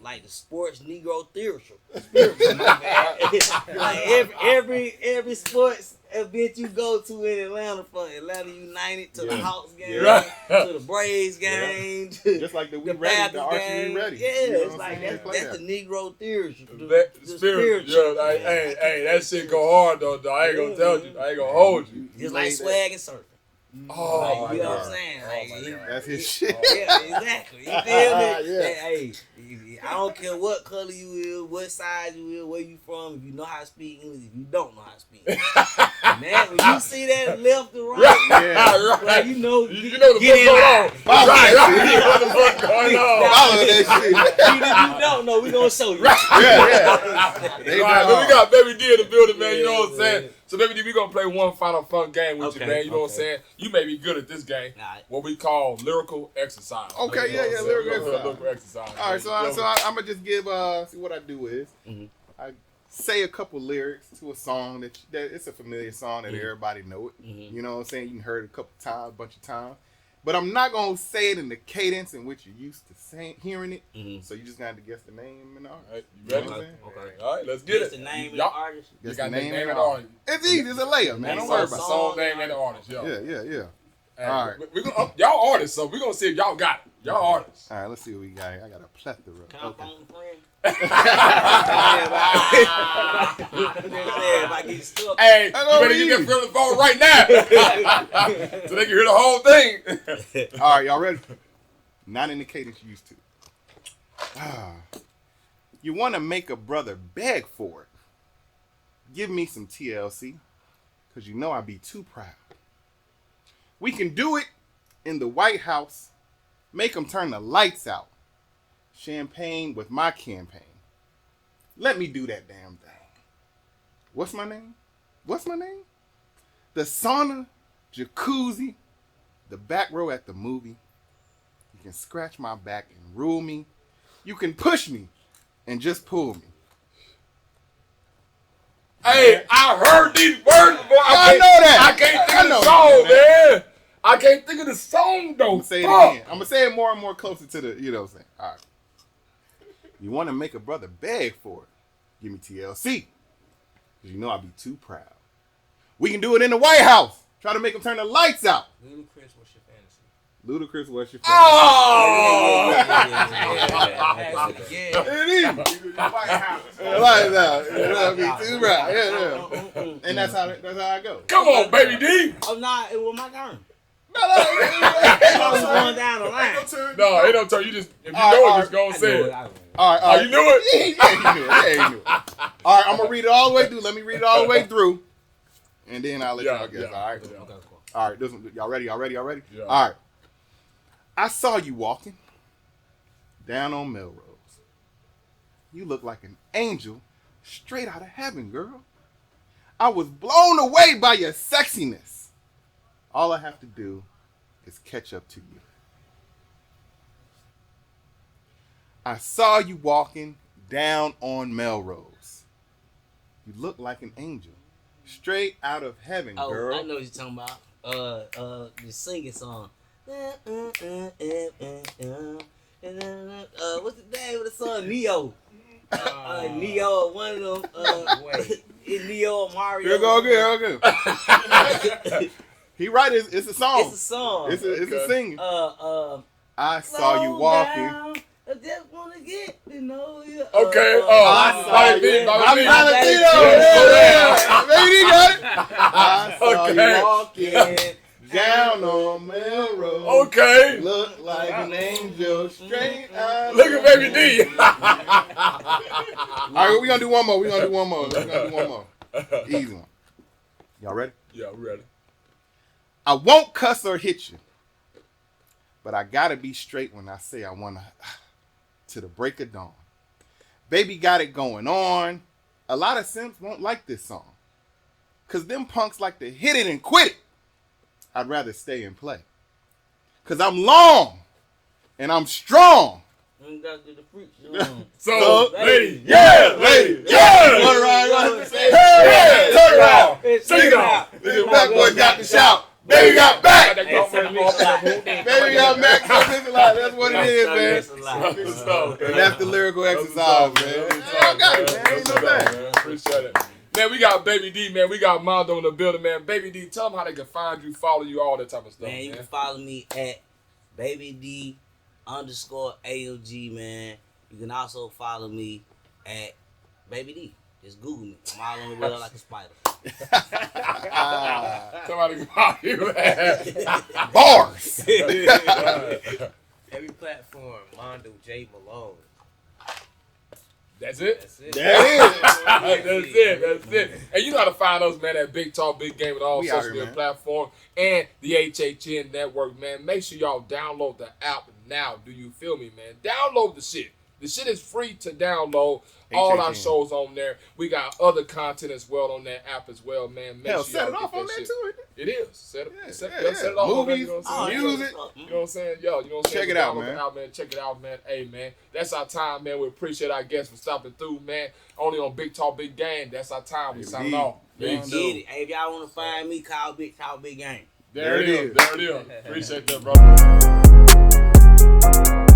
E: like the sports Negro spiritual, my man. Like every sports event you go to in Atlanta, from Atlanta United to the Hawks game to the Braves game, to
C: just like the We
E: the
C: Ready, the
E: Falcons
C: Archie
E: game.
C: We Ready.
E: Yeah,
C: You know
E: it's
C: what
E: like
C: I'm saying?
E: that's the Negro spiritual.
B: The spiritual. Yeah, hey, that shit go hard though. I ain't gonna tell you. I ain't gonna hold you.
E: Just like swag and surfing.
B: Oh,
E: Like, you know what I'm saying? Like,
C: That's his shit.
E: Yeah, exactly. You feel me? Hey, I don't care what color you is, what size you is, where you from, if you know how to speak English, if you don't know how to speak English. Man, when you see that left to right, like, you know the
B: fuck going on. Right. You know the fuck going on.
C: Follow that shit.
E: Even if you don't know, we gonna show you.
B: Right, we got Baby D in the building, man. You know what I'm saying? So, Baby D, we gonna play one final fun game with you, man. You know what I'm saying? You may be good at this game. What we call lyrical exercise.
C: Okay, lyrical exercise. All right, so I'm gonna just give see what I do is I say a couple lyrics to a song that it's a familiar song that everybody know it. You know what I'm saying? You can heard it a couple times, a bunch of times. But I'm not gonna say it in the cadence in which you're used to hearing it. So you just got to guess the name and the artist.
B: Right, you ready? Okay. All right, let's get
E: it. The name and the artist.
B: You got the name and the artist.
C: It's easy. It's a layup, man. Don't worry about it.
B: Song name and the artist.
C: Yeah.
B: Hey,
C: all right.
B: We gonna, y'all artists, so we're gonna see if y'all got it. Y'all artists.
C: All right, let's see what we got here. I got a plethora.
E: Can I
C: Okay.
E: phone friend?
B: Hey, you better get that feeling phone right now, so they can hear the whole thing.
C: All right, y'all ready? Not in the cadence you used to. You want to make a brother beg for it? Give me some TLC, cause you know I be too proud. We can do it in the White House. Make them turn the lights out. Champagne with my campaign. Let me do that damn thing. What's my name? The sauna, jacuzzi, the back row at the movie. You can scratch my back and rule me. You can push me and just pull me.
B: Hey, I heard these words before.
C: I know that.
B: I can't think of the song, man. I can't think of the song, though.
C: I'm going to say it again. I'm going to say it more and more closer to the, you know what I'm saying. All right. You want to make a brother beg for it? Give me TLC. Because you know I be too proud. We can do it in the White House. Try to make them turn the lights out.
D: Ludacris, what's your fantasy?
C: Ludacris, what's your fantasy?
B: Oh!
C: It is.
F: White House.
C: Lights out. You know I be too proud. Yeah. And that's how I go.
B: Come on, Baby D.
E: Oh, nah, it was my turn.
C: No,
E: Going down the line.
B: No, it don't tell you. Just if you know it, just go and say it.
C: All right.
B: You knew it?
C: Yeah, he knew it. All right, I'm going to read it all the way through. Let me read it all the way through. And then I'll let y'all guess. All right?
B: Yeah.
D: Okay, cool.
C: All right, this one, y'all ready?
B: Yeah.
C: All right. I saw you walking down on Melrose. You look like an angel straight out of heaven, girl. I was blown away by your sexiness. All I have to do is catch up to you. I saw you walking down on Melrose. You look like an angel straight out of heaven, girl.
E: I know what you're talking about. the singing song. What's the name of the song? Neo. Neo, one of them. Neo Mario.
C: Here go again. He right. It's a song.
E: It's a song.
C: It's a singing. I saw
E: Slow
C: you walking.
E: down, I just wanna get to know you.
B: Okay.
C: I saw you. I'm Valentino. Maybe he got it. I saw you walking down on Melrose.
B: Okay.
C: Look like an angel, straight eyes.
B: Look at Baby D.
C: All right, we're gonna do one more. Easy one. Y'all ready?
B: Yeah, we ready.
C: I won't cuss or hit you, but I gotta be straight when I say I wanna to the break of dawn. Baby got it going on. A lot of simps won't like this song, cause them punks like to hit it and quit it. I'd rather stay and play, cause I'm long and I'm strong.
E: You gotta do the freak.
B: So, lady,
C: Turn around, turn around.
B: Sing it out.
C: Back boy got the shout. Baby got back. Baby got back. That's what it is, man. And that's the lyrical exercise, man. Y'all got it, man. Ain't no thing.
B: Appreciate it. Man, we got Baby D, man. We got Mondo in the building, man. Baby D, tell them how they can find you, follow you, all that type of stuff,
E: Man, you can follow me at BabyD_AOG, man. You can also follow me at Baby D. Just Google me. I'm all on the world like a spider.
B: Somebody call you, man.
C: Bars.
D: Every platform, Mondo J Malone.
B: That's it?
D: That's it.
B: That's it. And you know how to find us, man, at Big Talk, Big Game, and all
C: We out
B: social
C: here,
B: media
C: man.
B: platforms, and the HHN Network, man. Make sure y'all download the app now. Do you feel me, man? Download the shit. The shit is free to download. All our
C: HHN.
B: shows on there. We got other content as well on that app as well, man. Make
C: Hell,
B: sure
C: set
B: y'all
C: it off
B: get
C: on
B: that
C: there
B: shit.
C: too, isn't it?
B: It is. Set
C: Yeah,
B: it off on there, you know what I'm saying?
C: Music.
B: You know what I'm saying? Yo, you know what I'm saying?
C: Check it out,
B: Download
C: man.
B: the app, man. Check it out, man. Hey, man. That's our time, man. We appreciate our guests for stopping through, man. Only on Big Talk, Big Game. That's our time. We signing
C: Indeed.
B: off.
E: Let's
B: Peace.
E: get it. Hey, if y'all want to find me, call Big Talk, Big Game.
B: There it is. Appreciate that, brother.